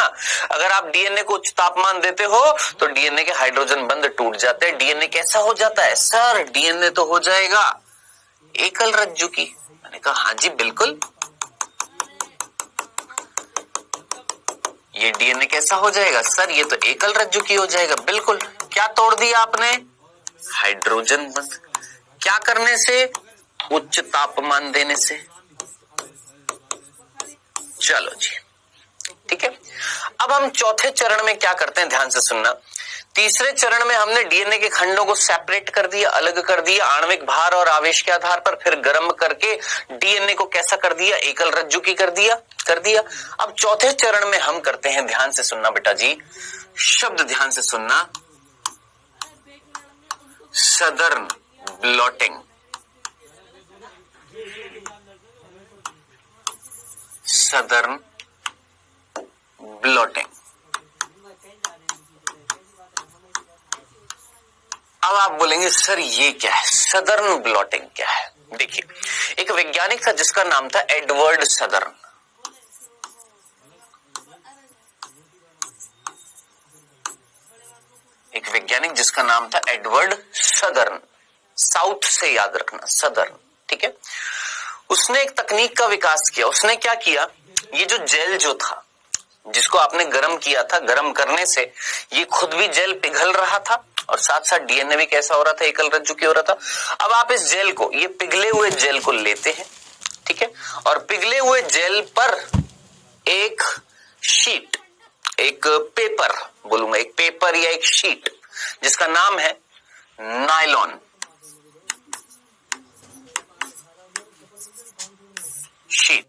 अगर आप डीएनए को उच्च तापमान देते हो तो डीएनए के हाइड्रोजन बंध टूट जाते हैं। डीएनए कैसा हो जाता है? सर डीएनए तो हो जाएगा एकल रज्जु की। मैंने कहा हाँ जी बिल्कुल, ये डीएनए कैसा हो जाएगा? सर ये तो एकल रज्जु की हो जाएगा। बिल्कुल, क्या तोड़ दिया आपने? हाइड्रोजन बंध। क्या करने से? उच्च तापमान देने से। चलो जी, ठीक है। अब हम चौथे चरण में क्या करते हैं, ध्यान से सुनना। तीसरे चरण में हमने डीएनए के खंडों को सेपरेट कर दिया, अलग कर दिया आणविक भार और आवेश के आधार पर, फिर गर्म करके डीएनए को कैसा कर दिया? एकल रज्जु की कर दिया। अब चौथे चरण में हम करते हैं, ध्यान से सुनना बेटा जी, शब्द ध्यान से सुनना, सदर्न ब्लॉटिंग। Southern blotting. अब आप बोलेंगे सर ये क्या है? सदर्न ब्लॉटिंग क्या है? देखिए, एक वैज्ञानिक था जिसका नाम था एडवर्ड सदर्न। एक वैज्ञानिक जिसका नाम था एडवर्ड सदर्न, साउथ से याद रखना, सदर्न, ठीक है। उसने एक तकनीक का विकास किया। उसने क्या किया, ये जो जेल जो था जिसको आपने गर्म किया था, गर्म करने से ये खुद भी जेल पिघल रहा था और साथ साथ डीएनए भी कैसा हो रहा था? एकल रज्जु की हो रहा था। अब आप इस जेल को, ये पिघले हुए जेल को लेते हैं, ठीक है, और पिघले हुए जेल पर एक शीट, एक पेपर बोलूंगा, एक पेपर या एक शीट जिसका नाम है नायलॉन शीट।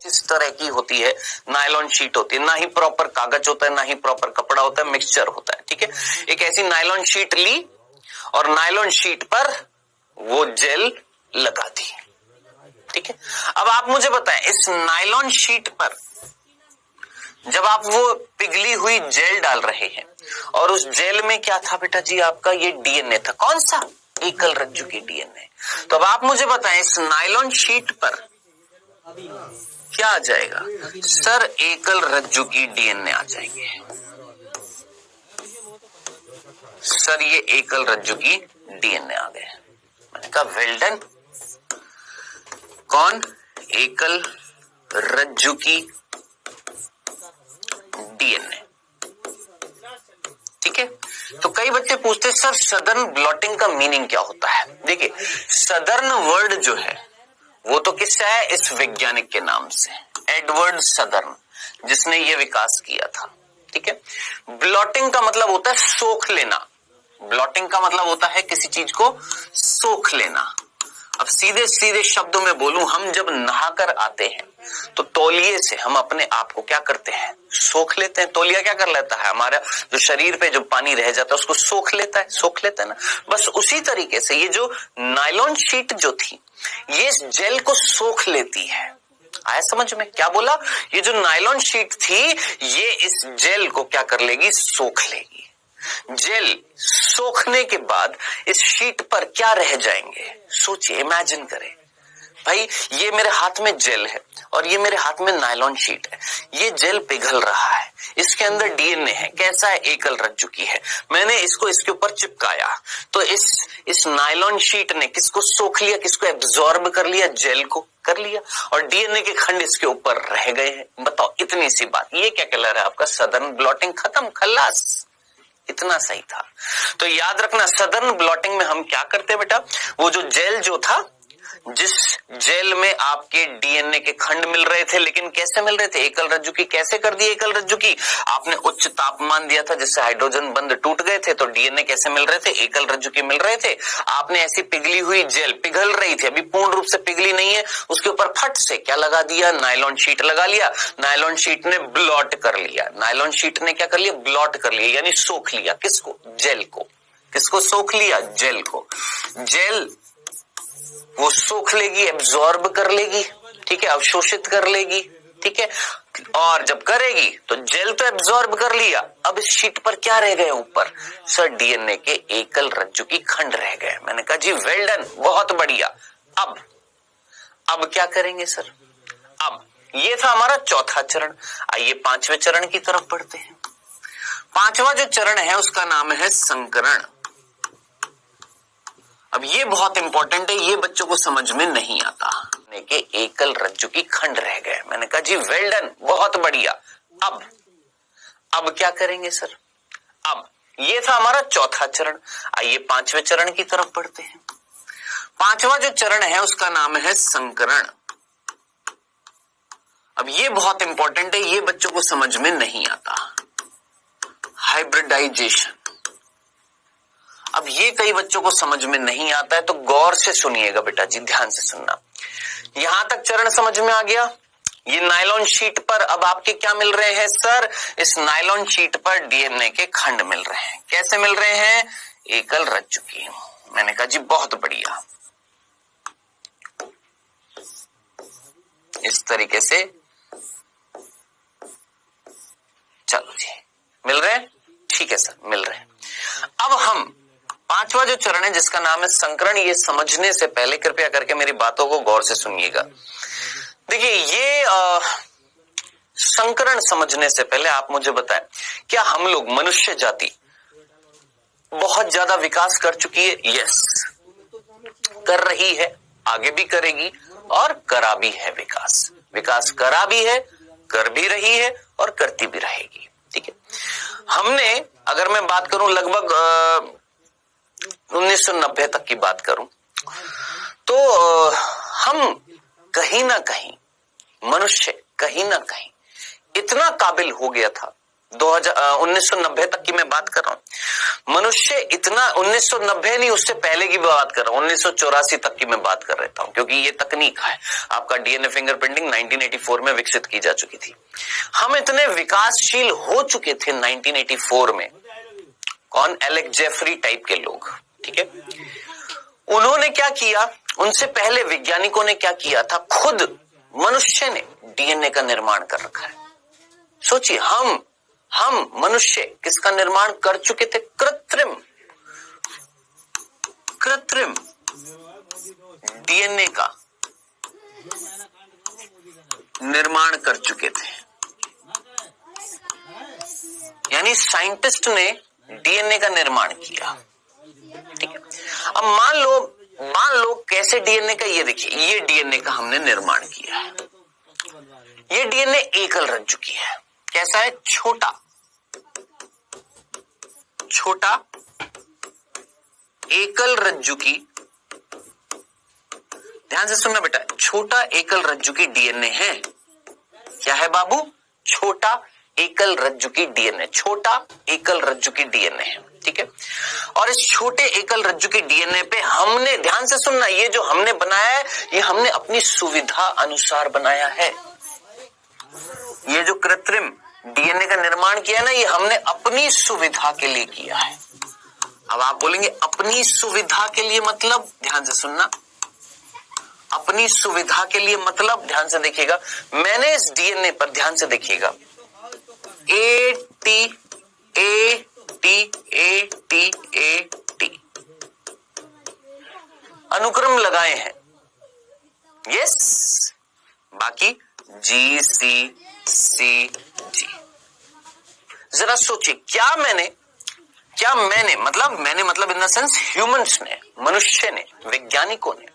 इस तरह की होती है, नायलॉन शीट होती है, ना ही प्रॉपर कागज होता है, ना ही प्रॉपर कपड़ा होता है, मिक्सचर होता है, ठीक है। एक ऐसी नायलॉन शीट ली और नायलॉन शीट पर वो जेल लगा दी, ठीक है। अब आप मुझे बताएं, इस नायलॉन शीट पर जब आप वो पिघली हुई जेल डाल रहे हैं और उस जेल में क्या था बेटा जी? आपका ये डीएनए था। कौन सा? एकल रज्जु की डीएनए। तो अब आप मुझे बताएं, इस नायलॉन शीट पर क्या आ जाएगा? सर एकल रज्जु की डीएनए आ जाएंगे। सर ये एकल रज्जु की डीएनए आ गए। मैंने कहा वेल डन। कौन? एकल रज्जु की डीएनए, ठीक है। तो कई बच्चे पूछते हैं सर सदर्न ब्लॉटिंग का मीनिंग क्या होता है? देखिए, सदर्न वर्ड जो है वो तो किससे है? इस वैज्ञानिक के नाम से, एडवर्ड सदर्न, जिसने ये विकास किया था, ठीक है। ब्लॉटिंग का मतलब होता है सोख लेना। ब्लॉटिंग का मतलब होता है किसी चीज को सोख लेना। अब सीधे सीधे शब्दों में बोलूं, हम जब नहाकर आते हैं तो तौलिए से हम अपने आप को क्या करते हैं? सोख लेते हैं। तौलिया क्या कर लेता है? हमारा जो शरीर पे जो पानी रह जाता है उसको सोख लेता है ना। बस उसी तरीके से ये जो नायलॉन शीट जो थी, ये इस जेल को सोख लेती है। आया समझ में? क्या बोला? ये जो नायलॉन शीट थी ये इस जेल को क्या कर लेगी? सोख लेगी। जेल सोखने के बाद इस शीट पर क्या रह जाएंगे? सोचिए, इमेजिन करें भाई, ये मेरे हाथ में जेल है और ये मेरे हाथ में नायलॉन शीट है। ये जेल पिघल रहा है, इसके अंदर डीएनए है। कैसा है? एकल रज्जु की है। मैंने इसको इसके ऊपर चिपकाया तो इस नायलॉन शीट ने किसको सोख लिया? किसको एब्जॉर्ब कर लिया? जेल को कर लिया, और डीएनए के खंड इसके ऊपर रह गए हैं। बताओ, इतनी सी बात। ये क्या कहला है आपका? सदर्न ब्लॉटिंग खत्म, खल्लास। इतना सही था। तो याद रखना, सदर्न ब्लॉटिंग में हम क्या करते हैं बेटा? वो जो जेल जो था, जिस जेल में आपके डीएनए के खंड मिल रहे थे, लेकिन कैसे मिल रहे थे? एकल रज्जु की। कैसे कर दी एकल रज्जु की? आपने उच्च तापमान दिया था जिससे हाइड्रोजन बंध टूट गए थे, तो डीएनए कैसे मिल रहे थे? एकल रज्जु की मिल रहे थे। आपने ऐसी पिघली हुई जेल, पिघल रही थी, अभी पूर्ण रूप से पिघली नहीं है, उसके ऊपर फट से क्या लगा दिया? नायलॉन शीट लगा लिया। नायलॉन शीट ने ब्लॉट कर लिया। नायलॉन शीट ने क्या कर लिया? ब्लॉट कर लिया, यानी सोख लिया। किसको? जेल को। किसको सोख लिया? जेल को। जेल वो सोख लेगी, एब्जॉर्ब कर लेगी, ठीक है, अवशोषित कर लेगी, ठीक है। और जब करेगी तो जेल तो एब्जॉर्ब कर लिया, अब इस शीट पर क्या रह गए ऊपर? सर डीएनए के एकल रज्जु की खंड रह गए। मैंने कहा जी वेल डन, बहुत बढ़िया। अब क्या करेंगे सर? अब ये था हमारा चौथा चरण। आइए पांचवें चरण की तरफ बढ़ते हैं। पांचवा जो चरण है उसका नाम है संकरण। अब ये बहुत इंपॉर्टेंट है, ये बच्चों को समझ में नहीं आता। के एकल रज्जु की खंड रह गए। मैंने कहा जी वेल डन, बहुत बढ़िया। अब क्या करेंगे सर? अब ये था हमारा चौथा चरण। आइए पांचवें चरण की तरफ बढ़ते हैं। पांचवा जो चरण है उसका नाम है संकरण। अब ये बहुत इंपॉर्टेंट है, ये बच्चों को समझ में नहीं आता। हाइब्रिडाइजेशन। अब ये कई बच्चों को समझ में नहीं आता है, तो गौर से सुनिएगा बेटा जी, ध्यान से सुनना। यहां तक चरण समझ में आ गया। ये नायलॉन शीट पर अब आपके क्या मिल रहे हैं सर? इस नायलॉन शीट पर डीएनए के खंड मिल रहे हैं। कैसे मिल रहे हैं? एकल रज्जु की। मैंने कहा जी बहुत बढ़िया। इस तरीके से चलो जी, मिल रहे हैं? ठीक है सर, मिल रहे हैं। अब हम पांचवा जो चरण है जिसका नाम है संकरण, ये समझने से पहले कृपया करके मेरी बातों को गौर से सुनिएगा। देखिए ये संकरण समझने से पहले आप मुझे बताएं, क्या हम लोग मनुष्य जाति बहुत ज्यादा विकास कर चुकी है? यस, कर रही है, आगे भी करेगी और करा भी है। विकास करा भी है, कर भी रही है और करती भी रहेगी। ठीक है। हमने, अगर मैं बात करूं लगभग 1990 तक की बात करूं, तो हम कहीं ना कहीं, मनुष्य कहीं ना कहीं इतना काबिल हो गया था। 1990 तक की मैं बात कर रहा हूं। मनुष्य इतना, 1990 नहीं, उससे पहले की बात कर रहा हूं, 1984 तक की मैं बात कर रहा हूं, क्योंकि ये तकनीक है आपका डीएनए फिंगरप्रिंटिंग 1984 में विकसित की जा चुकी थी। हम इतने विकासशील हो चुके थे 1984 में। कौन? एलेक्स जेफरी टाइप के लोग। ठीक है। उन्होंने क्या किया? उनसे पहले वैज्ञानिकों ने क्या किया था? खुद मनुष्य ने डीएनए का निर्माण कर रखा है। सोचिए, हम मनुष्य किसका निर्माण कर चुके थे? कृत्रिम डीएनए का निर्माण कर चुके थे। यानी साइंटिस्ट ने डीएनए का निर्माण किया। ठीक है। अब मान लो कैसे डीएनए का, ये देखिए, ये डीएनए का हमने निर्माण किया है। ये डीएनए एकल रज्जु की है। कैसा है? छोटा एकल रज्जु की। ध्यान से सुनना बेटा, छोटा एकल रज्जु की डीएनए है। क्या है बाबू? छोटा एकल रज्जु की डीएनए। छोटा एकल रज्जु की डीएनए है। ठीक है। और इस छोटे एकल रज्जु की डीएनए पे हमने, ध्यान से सुनना, ये जो हमने बनाया है, ये हमने अपनी सुविधा अनुसार बनाया है। ये जो कृत्रिम डीएनए का निर्माण किया है ना, ये हमने अपनी सुविधा के लिए किया है। अब आप बोलेंगे अपनी सुविधा के लिए मतलब? ध्यान से सुनना, अपनी सुविधा के लिए मतलब, ध्यान से देखिएगा, मैंने इस डीएनए पर ध्यान से देखिएगा, ए टी अनुक्रम लगाए हैं। यस, बाकी जी सी सी जी। जरा सोचिए, क्या मैंने मतलब इन द सेंस ह्यूमंस ने, मनुष्य ने, वैज्ञानिकों ने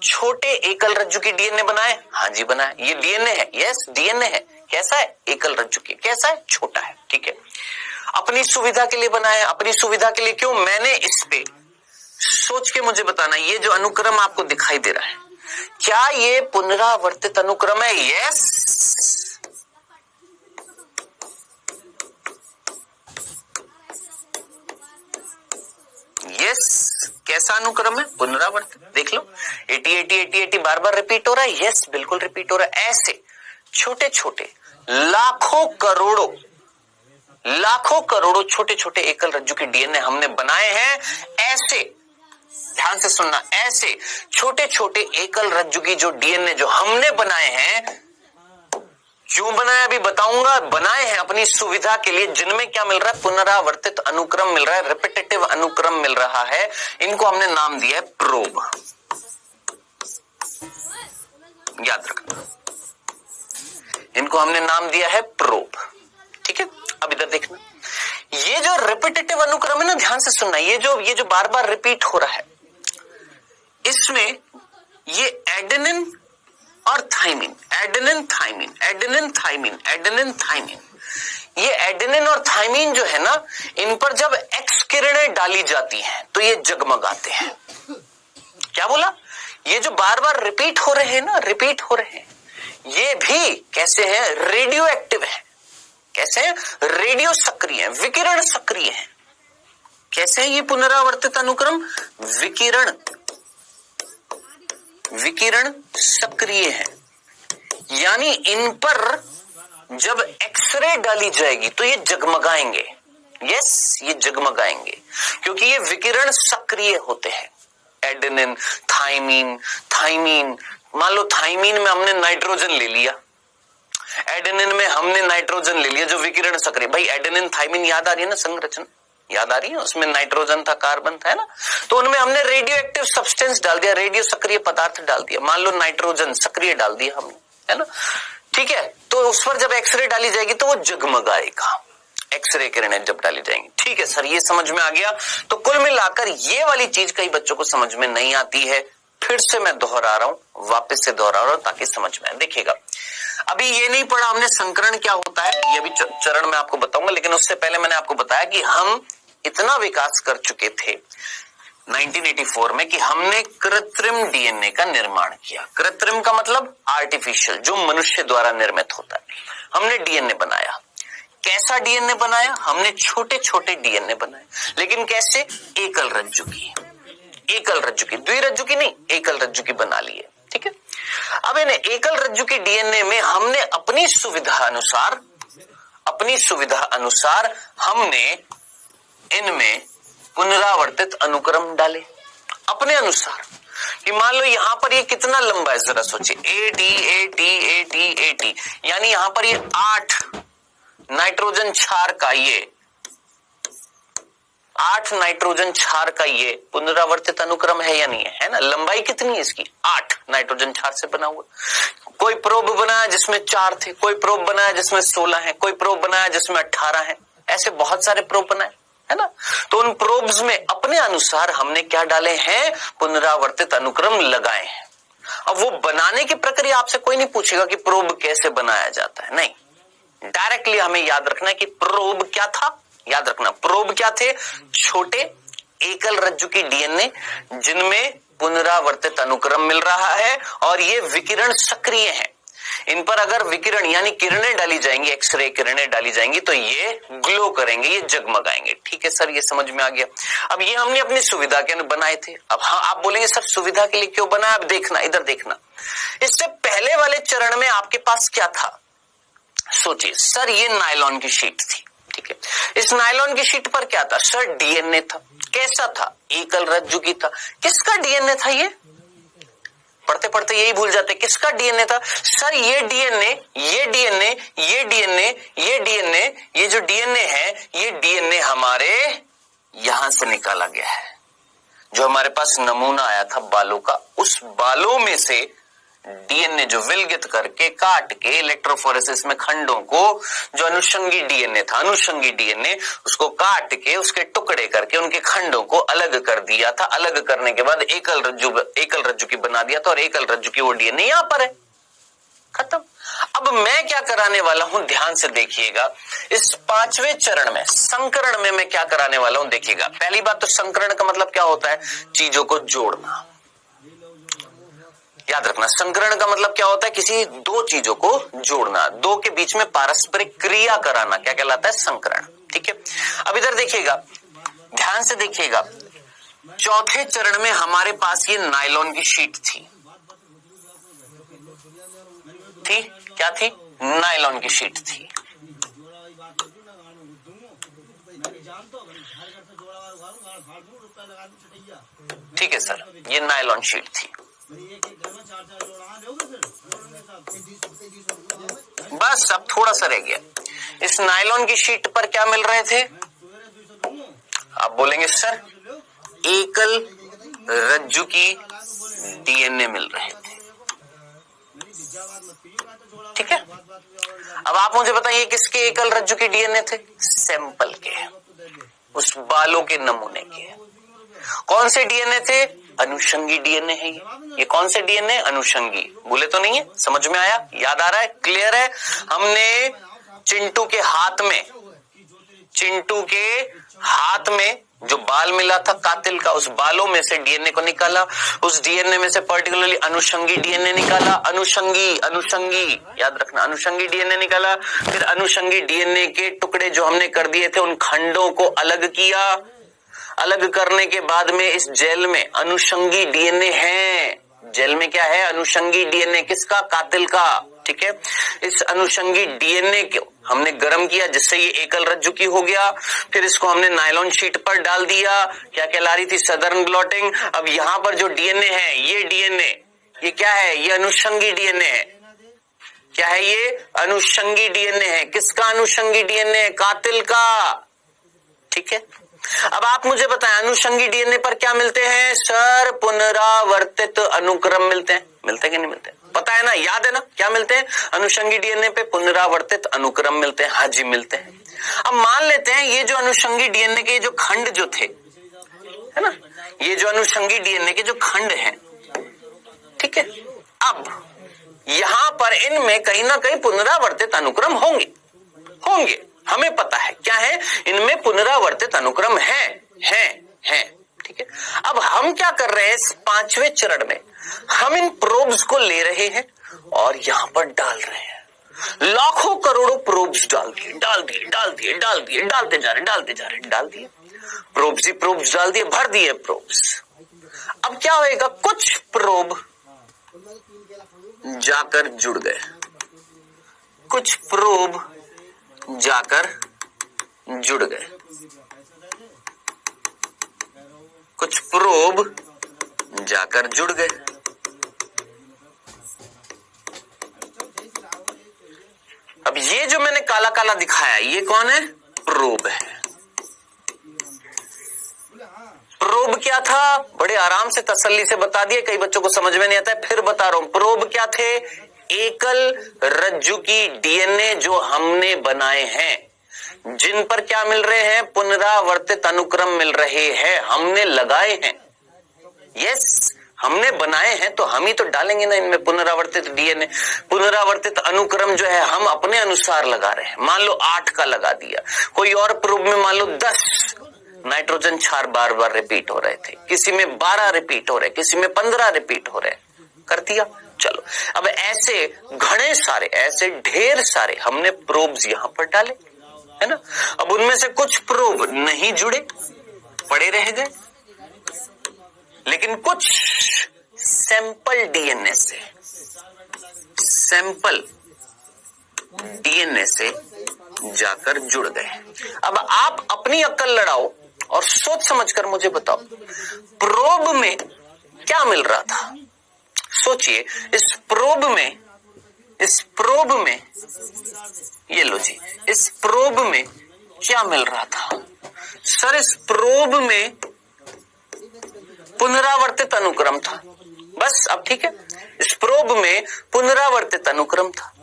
छोटे एकल रज्जु की डीएनए बनाए? हाँ जी बनाए। ये डीएनए है। यस, डीएनए है। कैसा है? एकल रज्जु की। कैसा है? छोटा है। ठीक है। अपनी सुविधा के लिए बनाया। अपनी सुविधा के लिए क्यों? मैंने इस पे सोच के मुझे बताना, ये जो अनुक्रम आपको दिखाई दे रहा है, क्या ये पुनरावर्तित अनुक्रम है? यस। कैसा अनुक्रम है? पुनरावर्तित। देख लो, 80 80 80 80 बार बार रिपीट हो रहा है। यस, बिल्कुल रिपीट हो रहा है। ऐसे छोटे छोटे लाखों करोड़ों छोटे छोटे एकल रज्जु के डीएनए हमने बनाए हैं। ऐसे, ध्यान से सुनना, ऐसे छोटे छोटे एकल रज्जु की जो डीएनए जो हमने बनाए हैं, क्यों बनाया अभी बताऊंगा। बनाए हैं अपनी सुविधा के लिए, जिनमें क्या मिल रहा है, पुनरावर्तित अनुक्रम मिल रहा है, रिपीटेटिव अनुक्रम मिल रहा है। इनको हमने नाम दिया है प्रोब। याद रखना, इनको हमने नाम दिया है प्रोब। ठीक है, अब इधर देखना, ये जो रिपीटेटिव अनुक्रम है ना, ध्यान से सुनना, ये जो बार बार रिपीट हो रहा है, इसमें ये एडेनिन और thymine, adenine thymine, adenine thymine, adenine thymine, ये एडेनिन और थाइमिन जो है ना, इन पर जब एक्स किरणें डाली जाती हैं तो ये जगमगाते हैं। क्या बोला? ये जो बार बार रिपीट हो रहे हैं ना, रिपीट हो रहे हैं, ये भी कैसे हैं? रेडियो एक्टिव है। कैसे हैं? रेडियो सक्रिय है, विकिरण सक्रिय है। कैसे है ये पुनरावर्तित अनुक्रम? विकिरण सक्रिय है, यानी इन पर जब एक्सरे डाली जाएगी तो ये जगमगाएंगे। यस, ये जगमगाएंगे क्योंकि ये विकिरण सक्रिय होते हैं। एडेनिन, थाइमीन, थाइमीन, मान लो थाइमीन में हमने नाइट्रोजन ले लिया, एडेनिन में हमने नाइट्रोजन ले लिया जो विकिरण सक्रिय। भाई एडेनिन थाइमीन याद आ रही है ना, संरचना याद आ रही है, उसमें नाइट्रोजन था, कार्बन था, है ना, तो उनमें हमने रेडियो एक्टिव सब्सटेंस डाल दिया, रेडियो सक्रिय पदार्थ डाल दिया, मान लो नाइट्रोजन सक्रिय डाल दिया हमने, है ना। ठीक है, तो उस पर जब एक्सरे डाली जाएगी तो वो जगमगाएगा, एक्सरे किरणें जब डाली जाएंगी। ठीक है सर, ये समझ में आ गया। तो कुल मिलाकर ये वाली चीज कई बच्चों को समझ में नहीं आती है, फिर से मैं दोहरा रहा हूं, वापस से दोहरा रहा हूं ताकि समझ में आए। देखिएगा, अभी ये नहीं पढ़ा हमने संकरण क्या होता है, ये भी चरण में आपको बताऊंगा, लेकिन उससे पहले मैंने आपको बताया कि हम इतना विकास कर चुके थे 1984 में कि हमने कृत्रिम डीएनए का निर्माण किया। कृत्रिम का मतलब आर्टिफिशियल, जो मनुष्य द्वारा निर्मित होता है। हमने डीएनए बनाया। कैसा डीएनए बनाया? हमने छोटे छोटे डीएनए बनाए, लेकिन कैसे? एकल रज्जु की, एकल रज्जु की, द्विरज्जु की नहीं, एकल रज्जु की बना लिए। ठीक है, अब इन्हें एकल रज्जु की डीएनए में हमने अपनी सुविधा अनुसार हमने इनमें पुनरावर्तित अनुक्रम डाले अपने अनुसार, कि मान लो यहां पर ये कितना लंबा है, जरा सोचिए, AT AT AT AT, यानी यहां पर ये 8 नाइट्रोजन क्षार का, ये 8 नाइट्रोजन क्षार का ये पुनरावर्तित अनुक्रम है या नहीं है, है ना। लंबाई कितनी है इसकी? 8 नाइट्रोजन क्षार से बना हुआ। कोई प्रोब बनाया जिसमें 4 थे, कोई प्रोब बनाया जिसमें 16 है, कोई प्रोब बनाया जिसमें 18 है, ऐसे बहुत सारे प्रोब बनाए, है ना। तो उन प्रोब्स में अपने अनुसार हमने क्या डाले हैं? पुनरावर्तित अनुक्रम लगाए हैं। अब वो बनाने की प्रक्रिया आपसे कोई नहीं पूछेगा कि प्रोब कैसे बनाया जाता है, नहीं, डायरेक्टली हमें याद रखना है कि प्रोब क्या था। याद रखना, प्रोब क्या थे? छोटे एकल रज्जु की डीएनए जिनमें पुनरावर्तित अनुक्रम मिल रहा है और ये विकिरण सक्रिय है। इन पर अगर विकिरण यानी किरणें डाली जाएंगी, एक्सरे किरणें डाली जाएंगी तो ये ग्लो करेंगे, ये जगमगाएंगे। ठीक है सर, ये समझ में आ गया। अब ये हमने अपनी सुविधा के लिए बनाए थे। अब हाँ, आप बोलेंगे सर सुविधा के लिए क्यों बनाया? अब देखना, इधर देखना, इससे पहले वाले चरण में आपके पास क्या था? सोचिए सर, ये नायलॉन की शीट थी। ठीक है, इस नायलॉन की शीट पर क्या था? सर डीएनए था। कैसा था? एकल रज्जु की था। किसका डीएनए था? ये पढ़ते पढ़ते यही भूल जाते, किसका डीएनए था? सर ये डीएनए, ये डीएनए, ये डीएनए, ये डीएनए, ये जो डीएनए है, ये डीएनए हमारे यहां से निकाला गया है। जो हमारे पास नमूना आया था बालों का, उस बालों में से डीएनए जो विलगित करके काट के इलेक्ट्रोफोरेसिस में खंडों को, जो अनुषंगी डीएनए था, अनुषंगी डीएनए, उसको काट के उसके टुकड़े करके उनके खंडों को अलग कर दिया था। अलग करने के बाद एकल रज्जु की बना दिया था और एकल रज्जु की वो डीएनए यहां पर है, खत्म। अब मैं क्या कराने वाला हूं, ध्यान से देखिएगा। इस 5वें चरण में, संकरण में मैं क्या कराने वाला हूं, देखिएगा। पहली बात तो संकरण का मतलब क्या होता है? चीजों को जोड़ना। याद रखना, संकरण का मतलब क्या होता है? किसी दो चीजों को जोड़ना, दो के बीच में पारस्परिक क्रिया कराना, क्या कहलाता है? संकरण। ठीक है, अब इधर देखिएगा, ध्यान से देखिएगा। चौथे चरण में हमारे पास ये नायलॉन की शीट थी। क्या थी? नायलॉन की शीट थी। ठीक है सर, ये नायलॉन शीट थी। बस अब थोड़ा सा रह गया। इस नायलॉन की शीट पर क्या मिल रहे थे? आप बोलेंगे सर एकल रज्जु की डीएनए मिल रहे थे। ठीक है, अब आप मुझे बताइए किसके एकल रज्जु की डीएनए थे? सैंपल के, उस बालों के नमूने के। कौन से डीएनए थे? अनुषंगी डीएनए है ये कौन से डीएनए? अनुषंगी। भूले तो नहीं है? समझ में आया? याद आ रहा है? क्लियर है? हमने चिंटू के हाथ में जो बाल मिला था कातिल का, उस बालों में से डीएनए को निकाला, उस डीएनए में से पर्टिकुलरली अनुषंगी डीएनए निकाला। अनुषंगी याद रखना, अनुषंगी डीएनए निकाला। फिर अनुषंगी डीएनए के टुकड़े जो हमने कर दिए थे उन खंडों को अलग किया। अलग करने के बाद में इस जेल में अनुषंगी डीएनए है। जेल में क्या है? अनुषंगी डीएनए। किसका? कातिल का। ठीक है, इस अनुषंगी डीएनए को हमने गर्म किया जिससे ये एकल रज्जु की हो गया। फिर इसको हमने नायलॉन शीट पर डाल दिया। क्या कहला रही थी? Southern blotting. अब यहाँ पर जो डीएनए है, ये डीएनए ये क्या है? ये अनुषंगी डीएनए है। क्या है ये? अनुषंगी डीएनए है। किसका अनुषंगी डीएनए? कातिल का। ठीक है, अब आप मुझे बताएं अनुषंगी डीएनए पर क्या मिलते हैं? सर पुनरावर्तित अनुक्रम मिलते हैं। मिलते कि नहीं मिलते? पता है ना, याद है ना? क्या मिलते हैं? अनुषंगी डीएनए पे पुनरावर्तित अनुक्रम मिलते हैं। हाँ जी मिलते हैं। अब मान लेते हैं ये जो अनुषंगी डीएनए के जो खंड जो थे, है ना, ये जो अनुषंगी डीएनए के जो खंड हैं, ठीक है, अब यहां पर इनमें कहीं ना कहीं पुनरावर्तित अनुक्रम होंगे। हमें पता है क्या है? इनमें पुनरावर्तित अनुक्रम है। ठीक है, अब हम क्या कर रहे हैं? इस 5वें चरण में हम इन प्रोब्स को ले रहे हैं और यहां पर डाल रहे हैं। लाखों करोड़ों प्रोब्स डाल दिए, डालते जा रहे, डाल दिए प्रोब्स डाल दिए, भर दिए प्रोब्स। अब क्या होएगा? कुछ प्रोब जाकर जुड़ गए, कुछ प्रोब जाकर जुड़ गए, कुछ प्रोब जाकर जुड़ गए। अब ये जो मैंने काला काला दिखाया ये कौन है? प्रोब है। प्रोब क्या था? बड़े आराम से तसल्ली से बता दिए, कई बच्चों को समझ में नहीं आता है, फिर बता रहा हूं। प्रोब क्या थे? एकल रज्जु की डीएनए जो हमने बनाए हैं, जिन पर क्या मिल रहे हैं? पुनरावर्तित अनुक्रम मिल रहे हैं, हमने लगाए हैं। यस, हमने बनाए हैं तो हम ही तो डालेंगे ना इनमें पुनरावर्तित डीएनए। पुनरावर्तित अनुक्रम जो है हम अपने अनुसार लगा रहे हैं। मान लो 8 का लगा दिया, कोई और प्रोब में मान लो 10 नाइट्रोजन क्षार बार बार रिपीट हो रहे थे, किसी में 12 रिपीट हो रहे, किसी में 15 रिपीट हो रहे, कर दिया। चलो, अब ऐसे घने सारे, ऐसे ढेर सारे हमने प्रोब्स यहां पर डाले, है ना। अब उनमें से कुछ प्रोब नहीं जुड़े, पड़े रह गए, लेकिन कुछ सैंपल डीएनए से जाकर जुड़ गए। अब आप अपनी अक्ल लड़ाओ और सोच समझकर मुझे बताओ, प्रोब में क्या मिल रहा था? सोचिए, इस प्रोब में ये लो जी, इस प्रोब में क्या मिल रहा था? सर इस प्रोब में पुनरावर्तित अनुक्रम था। बस, अब ठीक है, इस प्रोब में पुनरावर्तित अनुक्रम था।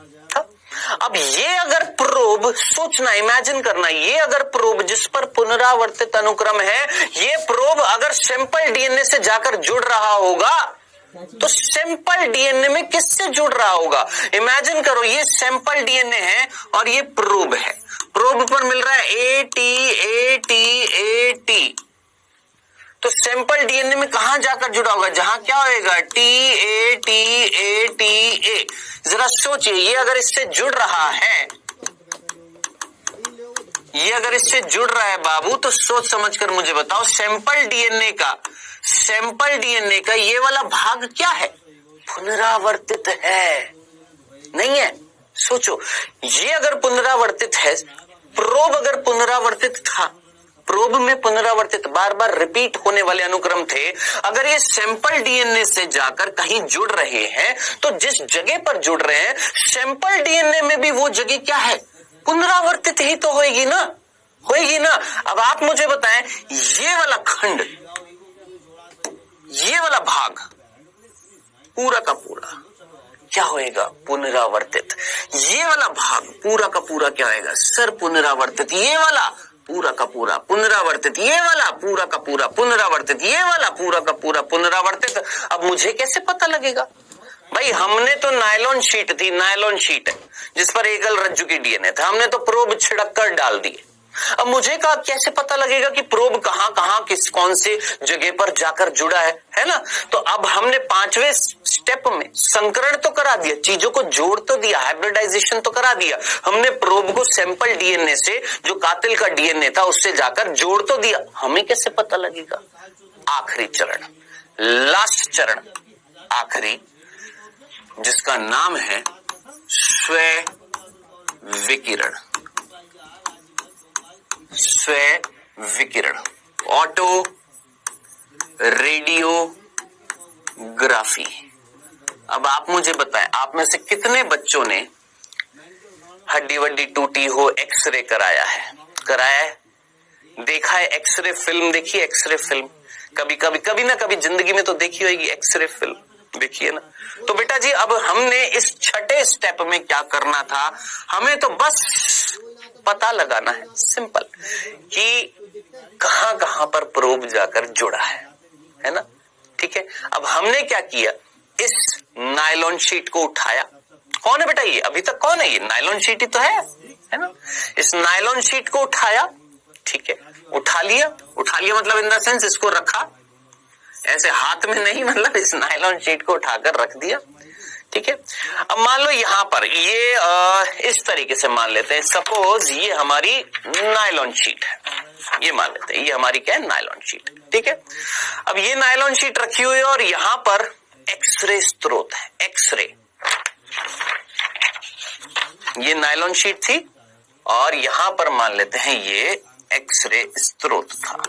अब ये अगर प्रोब, सोचना, इमेजिन करना, ये अगर प्रोब जिस पर पुनरावर्तित अनुक्रम है, ये प्रोब अगर सैंपल डीएनए से जाकर जुड़ रहा होगा तो सैंपल डीएनए में किससे जुड़ रहा होगा? इमेजिन करो, ये सैंपल डीएनए है और ये प्रोब है। प्रोब पर मिल रहा है AT। तो सैंपल डीएनए में कहां जाकर जुड़ा होगा? जहां क्या होएगा? TA। जरा सोचिए, ये अगर इससे जुड़ रहा है, ये अगर इससे जुड़ रहा है बाबू, तो सोच समझकर मुझे बताओ, सैंपल डीएनए का ये वाला भाग क्या है? पुनरावर्तित है, नहीं है? सोचो, ये अगर पुनरावर्तित है, प्रोब अगर पुनरावर्तित था, प्रोब में पुनरावर्तित बार बार रिपीट होने वाले अनुक्रम थे, अगर ये सैंपल डीएनए से जाकर कहीं जुड़ रहे हैं तो जिस जगह पर जुड़ रहे हैं सैंपल डीएनए में भी वो जगह क्या है, पुनरावर्तित ही तो होगी ना, होगी ना। अब आप मुझे बताएं, ये वाला खंड, ये वाला भाग पूरा का पूरा क्या होएगा, पुनरावर्तित। ये वाला भाग पूरा का पूरा क्या होएगा सर, पुनरावर्तित। ये वाला पूरा का पूरा पुनरावर्तित, ये वाला पूरा का पूरा पुनरावर्तित, ये वाला पूरा का पूरा पुनरावर्तित। अब मुझे कैसे पता लगेगा भाई, हमने तो नायलॉन शीट थी, नायलॉन शीट जिस पर एकल रज्जु की डीएनए था, हमने तो प्रोब छिड़क कर डाल दिए। अब मुझे कैसे पता लगेगा कि प्रोब कहां कहां किस कौन से जगह पर जाकर जुड़ा है ना। तो अब हमने 5वें स्टेप में संकरण तो करा दिया, चीजों को जोड़ तो दिया, हाइब्रिडाइजेशन तो करा दिया हमने, प्रोब को सैंपल डीएनए से जो कातिल का डीएनए था उससे जाकर जोड़ तो दिया, हमें कैसे पता लगेगा। आखिरी चरण, लास्ट चरण, आखिरी, जिसका नाम है स्व विकिरण, स्व विकिरण, ऑटो रेडियोग्राफी। अब आप मुझे बताएं, आप में से कितने बच्चों ने हड्डी वड्डी टूटी हो एक्सरे कराया है, कराया है, देखा है एक्सरे फिल्म, देखी एक्सरे फिल्म, कभी ना कभी जिंदगी में तो देखी होगी एक्सरे फिल्म, देखिए ना। तो बेटा जी अब हमने इस छठे स्टेप में क्या करना था, हमें तो बस पता लगाना है, सिंपल, कि कहां कहां पर प्रोब जाकर जुड़ा है ना। ठीक है, अब हमने क्या किया, इस नायलॉन शीट को उठाया। कौन है बेटा ये, अभी तक कौन है ये, नायलॉन शीट ही तो है ना। इस नायलॉन शीट को उठाया, ठीक है, उठा लिया मतलब इन द सेंस इसको रखा, ऐसे हाथ में नहीं, मतलब इस नायलॉन शीट को उठाकर रख दिया। ठीक है, अब मान लो यहां पर ये इस तरीके से मान लेते हैं, सपोज ये हमारी नायलॉन शीट है, ये मान लेते हैं ये हमारी क्या है, नायलॉन शीट। ठीक है, अब ये नायलॉन शीट रखी हुई है और यहां पर एक्सरे स्रोत है, एक्सरे, ये नायलॉन शीट थी और यहां पर मान लेते हैं ये एक्सरे स्रोत था।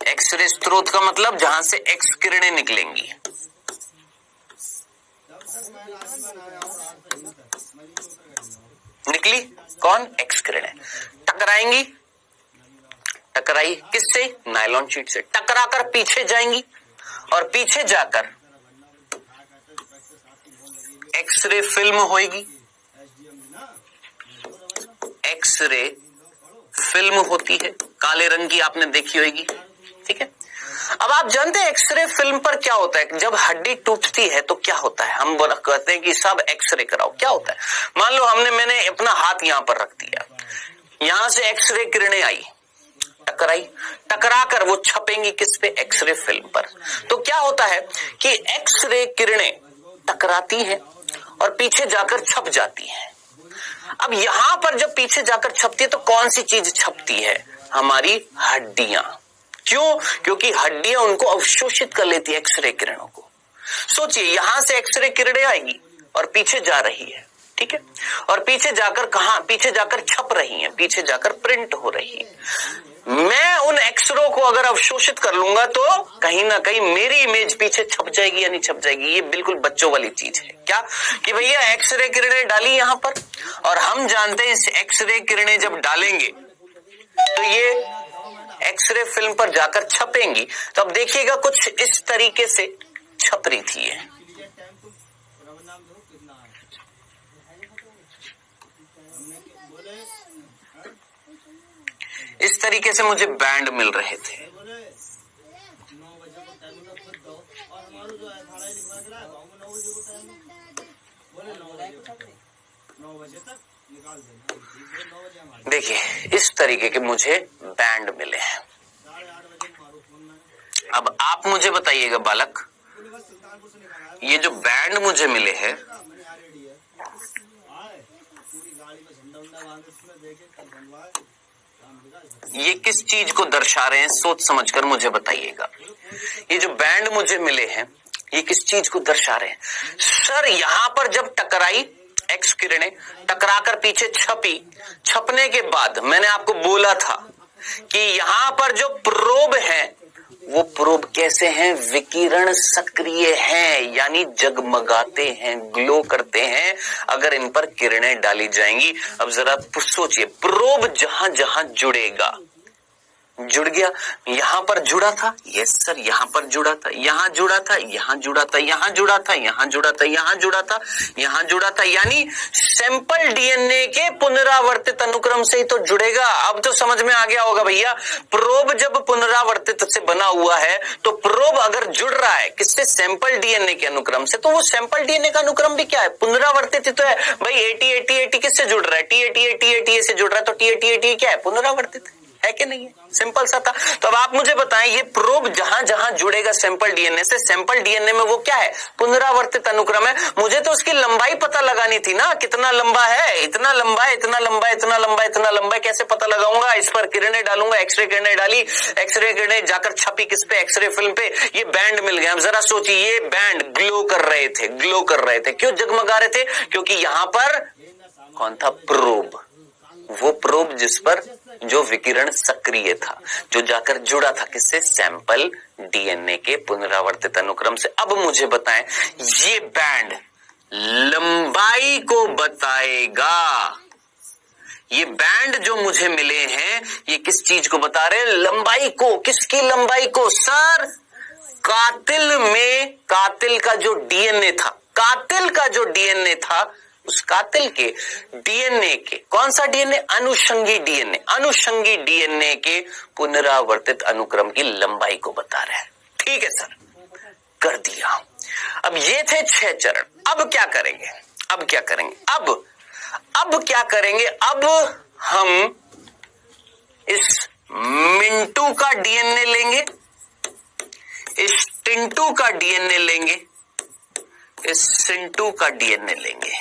एक्सरे स्रोत का मतलब जहां से एक्स किरणें निकलेंगी, निकली कौन, एक्स किरणें टकराएंगी, टकराई किससे, नायलॉन शीट से, टकराकर पीछे जाएंगी और पीछे जाकर एक्सरे फिल्म होगी, एक्सरे फिल्म होती है, काले रंग की आपने देखी होगी। ठीक है, अब आप जानते हैं एक्सरे फिल्म पर क्या होता है, जब हड्डी टूटती है तो क्या होता है, हम कहते हैं कि सब एक्सरे कराओ, क्या होता है, मान लो मैंने अपना हाथ यहां पर रख दिया, यहां से एक्सरे किरणें आई, टकराई, टकराकर वो छपेंगी किस पे, एक्सरे फिल्म पर। तो क्या होता है कि एक्सरे किरणें टकराती हैं और पीछे जाकर छप जाती हैं। अब यहां पर जब पीछे जाकर छपती है तो कौन सी चीज छपती है, हमारी हड्डियां। क्यों, क्योंकि हड्डियां उनको अवशोषित कर लेती है एक्सरे किरणों को। सोचिए यहां से एक्सरे किरणें आएगी और पीछे जा रही है, ठीक है, और पीछे जाकर कहां, पीछे जाकर छप रही है, पीछे जाकर प्रिंट हो रही है। मैं उन एक्सरे को अगर अवशोषित कर लूंगा तो कहीं ना कहीं मेरी इमेज पीछे छप जाएगी या नहीं छप जाएगी। ये बिल्कुल बच्चों वाली चीज है क्या, कि भैया एक्सरे किरणें डाली यहां पर, और हम जानते हैं इस एक्सरे किरणें जब डालेंगे तो ये एक्सरे फिल्म पर जाकर छपेंगी। तो अब देखिएगा कुछ इस तरीके से छप रही थी ये, इस तरीके से मुझे बैंड मिल रहे थे। देखिए इस तरीके के मुझे बैंड मिले हैं। अब आप मुझे बताइएगा बालक, ये जो बैंड मुझे मिले हैं ये किस चीज को दर्शा रहे हैं, सोच समझकर मुझे बताइएगा। ये जो बैंड मुझे मिले हैं ये किस चीज को दर्शा रहे हैं? सर यहां पर जब टकराई एक्स किरणें, टकराकर पीछे छपी, छपने के बाद मैंने आपको बोला था कि यहां पर जो प्रोब है वो प्रोब कैसे हैं? विकिरण सक्रिय हैं, यानी जगमगाते हैं, ग्लो करते हैं अगर इन पर किरणें डाली जाएंगी। अब जरा सोचिए, प्रोब जहां जहां जुड़ेगा, जुड़ गया, यहां पर जुड़ा था, यस सर, यहां पर जुड़ा था, यहां जुड़ा था, यहां जुड़ा था, यहां जुड़ा था, यहां जुड़ा था, यहां जुड़ा था, यहां जुड़ा था, यानी सैंपल डीएनए के पुनरावर्तित अनुक्रम से ही तो जुड़ेगा। अब तो समझ में आ गया होगा भैया, प्रोब जब पुनरावर्तित से बना हुआ है तो प्रोब अगर जुड़ रहा है किससे? सैंपल डीएनए के अनुक्रम से, तो वो सैंपल डीएनए का अनुक्रम भी क्या है? पुनरावर्तित ही तो है भाई। एटी किससे जुड़ रहा है? टी से जुड़ रहा है, तो टी क्या है? पुनरावर्तित है कि नहीं है? सिंपल सा था। तो अब आप मुझे बताएं, ये प्रोब जहां जहां जुड़ेगा सैंपल डीएनए से, सैंपल डीएनए में वो क्या है? पुनरावर्तित अनुक्रम है। मुझे तो उसकी लंबाई पता लगानी थी ना, कितना लंबा है, इतना लंबा है, इतना लंबा है, इतना लंबा है, इतना लंबा है, कैसे पता लगाऊंगा? इस पर किरणें डालूंगा, एक्सरे किरणें डाली, एक्सरे किरणें जाकर छपी किस पे? एक्सरे फिल्म पे, ये बैंड मिल गया। अब जरा सोचिए, ये बैंड ग्लो कर रहे थे, ग्लो कर रहे थे, क्यों जगमगा रहे थे? क्योंकि यहां पर कौन था? प्रोब, वो प्रोब जिस पर जो विकिरण सक्रिय था, जो जाकर जुड़ा था किससे? सैंपल डीएनए के पुनरावर्तित अनुक्रम से। अब मुझे बताएं, ये बैंड लंबाई को बताएगा। ये बैंड जो मुझे मिले हैं ये किस चीज को बता रहे हैं? लंबाई को। किसकी लंबाई को? सर कातिल में, कातिल का जो डीएनए था, कातिल का जो डीएनए था, उस कातिल के डीएनए के, कौन सा डीएनए? अनुषंगी डीएनए, अनुषंगी डीएनए के पुनरावर्तित अनुक्रम की लंबाई को बता रहे हैं। ठीक है सर, कर दिया। अब ये थे 6 चरण। अब क्या करेंगे? अब क्या करेंगे? अब क्या करेंगे? अब हम इस मिंटू का डीएनए लेंगे, इस टिंटू का डीएनए लेंगे, इस सिंटू का डीएनए लेंगे,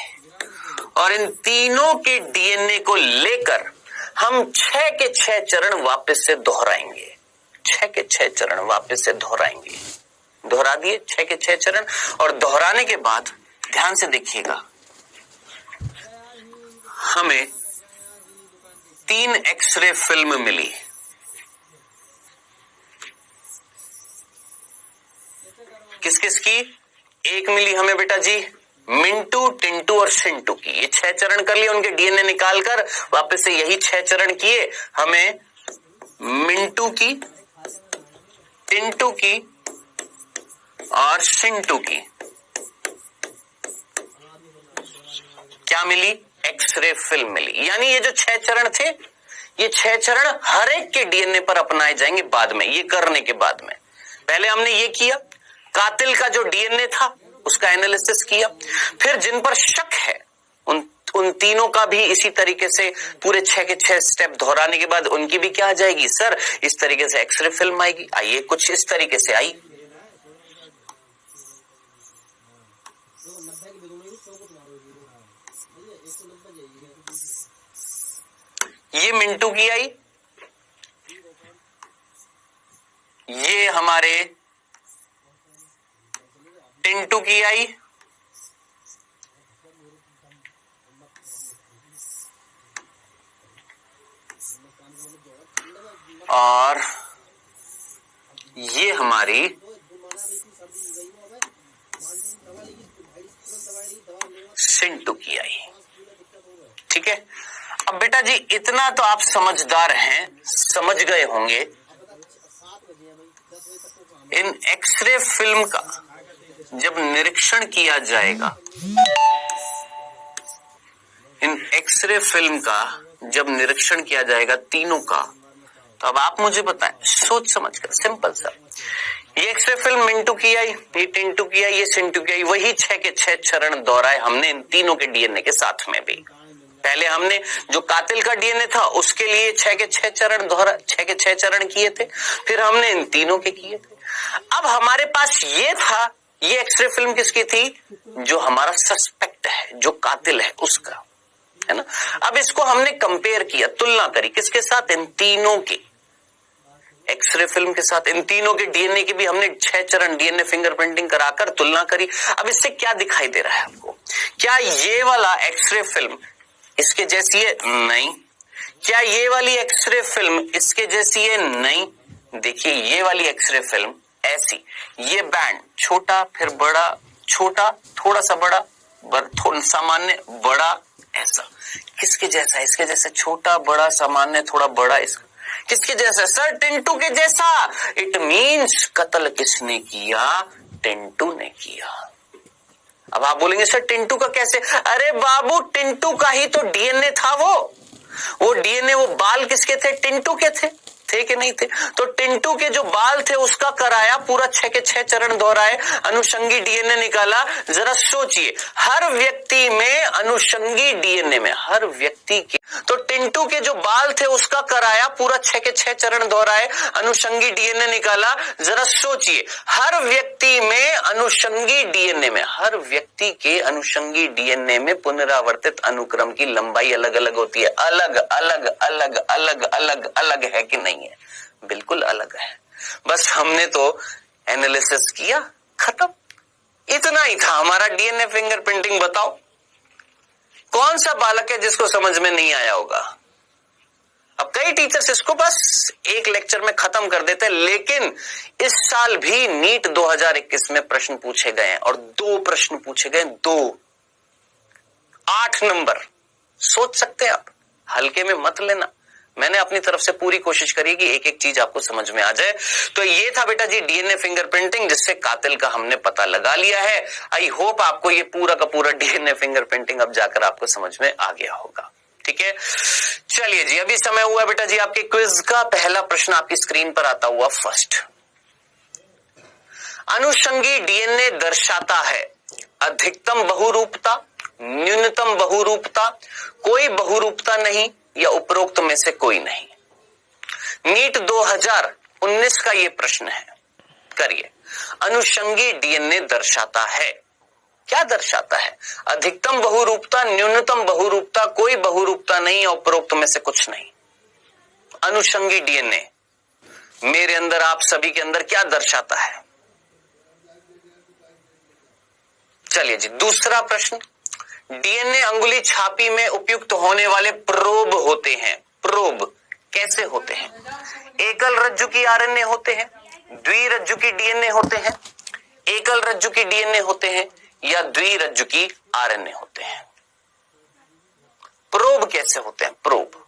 और इन तीनों के डीएनए को लेकर हम 6 के 6 चरण वापस से दोहराएंगे। 6 के 6 चरण वापस से दोहराएंगे। दोहरा दिए 6 के 6 चरण, और दोहराने के बाद ध्यान से देखिएगा, हमें 3 एक्सरे फिल्म मिली। किस किस की? एक मिली हमें बेटा जी मिंटू, टिंटू और सिंटू की। ये 6 चरण कर लिए, उनके डीएनए निकालकर वापस से यही 6 चरण किए। हमें मिंटू की, टिंटू की और सिंटू की क्या मिली? एक्सरे फिल्म मिली। यानी ये जो 6 चरण थे, ये 6 चरण हर एक के डीएनए पर अपनाए जाएंगे बाद में। ये करने के बाद में पहले हमने ये किया, कातिल का जो डीएनए था उसका एनालिसिस किया, फिर जिन पर शक है उन तीनों का भी इसी तरीके से पूरे 6 के 6 स्टेप दोहराने के बाद उनकी भी क्या आ जाएगी? सर इस तरीके से एक्सरे फिल्म आएगी। आइए कुछ इस तरीके से आई। ये मिंटू की आई, ये हमारे टिंटू की आई, और ये हमारी सिंटू की आई। ठीक है, अब बेटा जी इतना तो आप समझदार हैं, समझ गए होंगे इन एक्सरे फिल्म का जब निरीक्षण किया जाएगा, इन एक्सरे फिल्म का जब निरीक्षण किया जाएगा तीनों का, तो अब आप मुझे बताएं सोच समझ कर, सिंपल सा। ये एक्सरे फिल्म मिंटू की आई, ये टिंटू की आई, ये सिंटू की आई, वही 6 के 6 चरण दोहराए हमने इन तीनों के डीएनए के साथ में भी। पहले हमने जो कातिल का डीएनए था उसके लिए 6 के 6 चरण दोहरा, 6 के 6 चरण किए थे, फिर हमने इन तीनों के किए थे। अब हमारे पास ये था, ये एक्सरे फिल्म किसकी थी? जो हमारा सस्पेक्ट है, जो कातिल है उसका, है ना। अब इसको हमने कंपेयर किया, तुलना करी किसके साथ? इन तीनों की। एक्सरे फिल्म के साथ। इन तीनों के डीएनए की भी हमने 6 चरण डीएनए फिंगरप्रिंटिंग कराकर तुलना करी। अब इससे क्या दिखाई दे रहा है आपको? क्या ये वाला एक्सरे फिल्म इसके जैसी है? नहीं। क्या ये वाली एक्सरे फिल्म इसके जैसी है? नहीं। देखिए ये वाली एक्सरे फिल्म ऐसी, ये बैंड छोटा फिर बड़ा, छोटा थोड़ा सा बड़ा, थोड़ा सामान्य बड़ा, ऐसा। किसके जैसा? इसके जैसे छोटा बड़ा सामान्य थोड़ा बड़ा। इसका किसके जैसा? सर टिंटू के जैसा। इट मीन्स कत्ल किसने किया? टिंटू ने किया। अब आप बोलेंगे सर टिंटू का कैसे? अरे बाबू टिंटू का ही तो डीएनए था। वो डीएनए, वो बाल किसके थे? टिंटू के थे कि नहीं थे? तो टिंटू के जो बाल थे उसका कराया, पूरा 6 के 6 चरण दोहराए, अनुषंगी डीएनए निकाला। जरा सोचिए, हर व्यक्ति में अनुषंगी डीएनए में, हर व्यक्ति के, तो टिंटू के जो बाल थे उसका कराया, पूरा 6 के 6 चरण दोहराए, अनुषंगी डीएनए निकाला। जरा सोचिए, हर व्यक्ति में अनुषंगी डीएनए में, हर व्यक्ति के अनुषंगी डीएनए में पुनरावर्तित अनुक्रम की लंबाई अलग अलग होती है। अलग अलग अलग अलग अलग अलग है कि नहीं है? बिल्कुल अलग है। बस हमने तो एनालिसिस किया, खत्म। इतना ही था हमारा डीएनए फिंगरप्रिंटिंग। बताओ कौन सा बालक है जिसको समझ में नहीं आया होगा? अब कई टीचर्स इसको बस एक लेक्चर में खत्म कर देते हैं, लेकिन इस साल भी नीट 2021 में प्रश्न पूछे गए हैं, और 2 प्रश्न पूछे गए, 2 8 नंबर। सोच सकते हैं आप, हल्के में मत लेना। मैंने अपनी तरफ से पूरी कोशिश करी कि एक एक चीज आपको समझ में आ जाए। तो ये था बेटा जी डीएनए फिंगरप्रिंटिंग, जिससे कातिल का हमने पता लगा लिया है। आई होप आपको ये पूरा का पूरा डीएनए फिंगरप्रिंटिंग अब जाकर आपको समझ में आ गया होगा। ठीक है, चलिए जी, अभी समय हुआ बेटा जी आपके क्विज का। पहला प्रश्न आपकी स्क्रीन पर आता हुआ फर्स्ट। अनुषंगी डीएनए दर्शाता है अधिकतम बहुरूपता, न्यूनतम बहुरूपता, कोई बहुरूपता नहीं, या उपरोक्त में से कोई नहीं। नीट 2019 का ये प्रश्न है। करिए, अनुषंगी डीएनए दर्शाता है, क्या दर्शाता है? अधिकतम बहुरूपता, न्यूनतम बहुरूपता, कोई बहुरूपता नहीं, या उपरोक्त में से कुछ नहीं। अनुषंगी डीएनए मेरे अंदर, आप सभी के अंदर क्या दर्शाता है? चलिए जी, दूसरा प्रश्न। डीएनए अंगुली छापी में उपयुक्त होने वाले प्रोब होते हैं। प्रोब कैसे होते हैं? एकल रज्जु की आरएनए होते हैं, द्विरज्जु की डीएनए होते हैं, एकल रज्जु की डीएनए होते हैं, या द्विरज्जु की आरएनए होते हैं। प्रोब कैसे होते हैं? प्रोब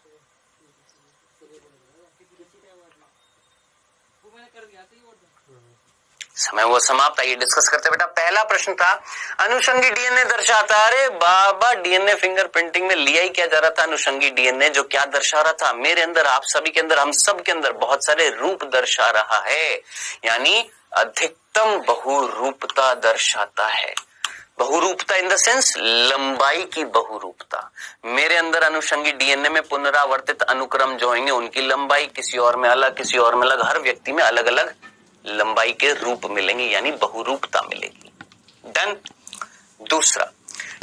समय वो समाप्त। आइए डिस्कस करते बेटा। पहला प्रश्न था अनुषंगी डीएनए दर्शाता। अरे बाबा, डीएनए फिंगरप्रिंटिंग में लिया ही क्या जा रहा था? अनुषंगी डीएनए, जो क्या दर्शा रहा था? मेरे अंदर, आप सभी के अंदर, हम सब के अंदर बहुत सारे रूप दर्शा रहा है, यानी अधिकतम बहुरूपता दर्शाता है। बहुरूपता इन द सेंस लंबाई की बहुरूपता। मेरे अंदर अनुषंगी डीएनए में पुनरावर्तित अनुक्रम जो होंगे उनकी लंबाई किसी और में अलग, किसी और में अलग, हर व्यक्ति में अलग अलग लंबाई के रूप मिलेंगे, यानी बहुरूपता मिलेगी। डन। दूसरा,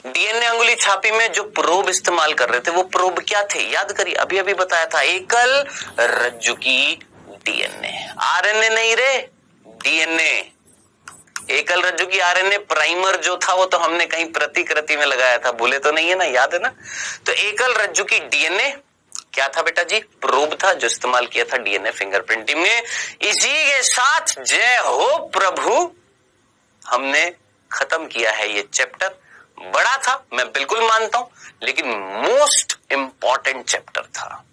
डीएनए अंगुली छापी में जो प्रोब इस्तेमाल कर रहे थे वो प्रोब क्या थे? याद करिए, अभी अभी बताया था, एकल रज्जु की डीएनए। आरएनए नहीं रे, डीएनए। एकल रज्जु की आरएनए प्राइमर जो था वो तो हमने कहीं प्रतिकृति में लगाया था, भूले तो नहीं है ना? याद है ना? तो एकल रज्जु की डीएनए क्या था बेटा जी? प्रोब था, जो इस्तेमाल किया था डीएनए फिंगरप्रिंटिंग में। इसी के साथ जय हो प्रभु, हमने खत्म किया है ये चैप्टर। बड़ा था, मैं बिल्कुल मानता हूं, लेकिन मोस्ट इंपॉर्टेंट चैप्टर था।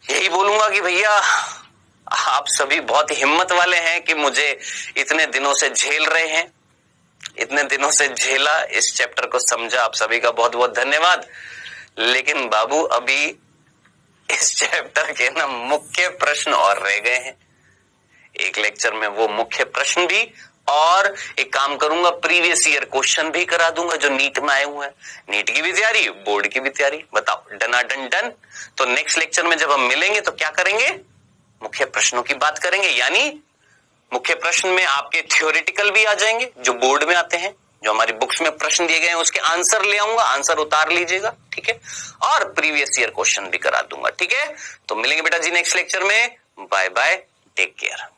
यही बोलूंगा कि भैया आप सभी बहुत हिम्मत वाले हैं कि मुझे इतने दिनों से झेल रहे हैं, इतने दिनों से झेला, इस चैप्टर को समझा। आप सभी का बहुत बहुत धन्यवाद। लेकिन बाबू, अभी इस चैप्टर के ना मुख्य प्रश्न और रह गए हैं। एक लेक्चर में वो मुख्य प्रश्न भी, और एक काम करूंगा, प्रीवियस ईयर क्वेश्चन भी करा दूंगा जो नीट में आए हुए हैं। नीट की भी तैयारी, बोर्ड की भी तैयारी। बताओ, डनाडन डन। तो नेक्स्ट लेक्चर में जब हम मिलेंगे तो क्या करेंगे? मुख्य प्रश्नों की बात करेंगे, यानी मुख्य प्रश्न में आपके थ्योरेटिकल भी आ जाएंगे जो बोर्ड में आते हैं, जो हमारी बुक्स में प्रश्न दिए गए हैं उसके आंसर ले आऊंगा, आंसर उतार लीजिएगा, ठीक है, और प्रीवियस ईयर क्वेश्चन भी करा दूंगा, ठीक है। तो मिलेंगे बेटा जी नेक्स्ट लेक्चर में। Bye bye, take care.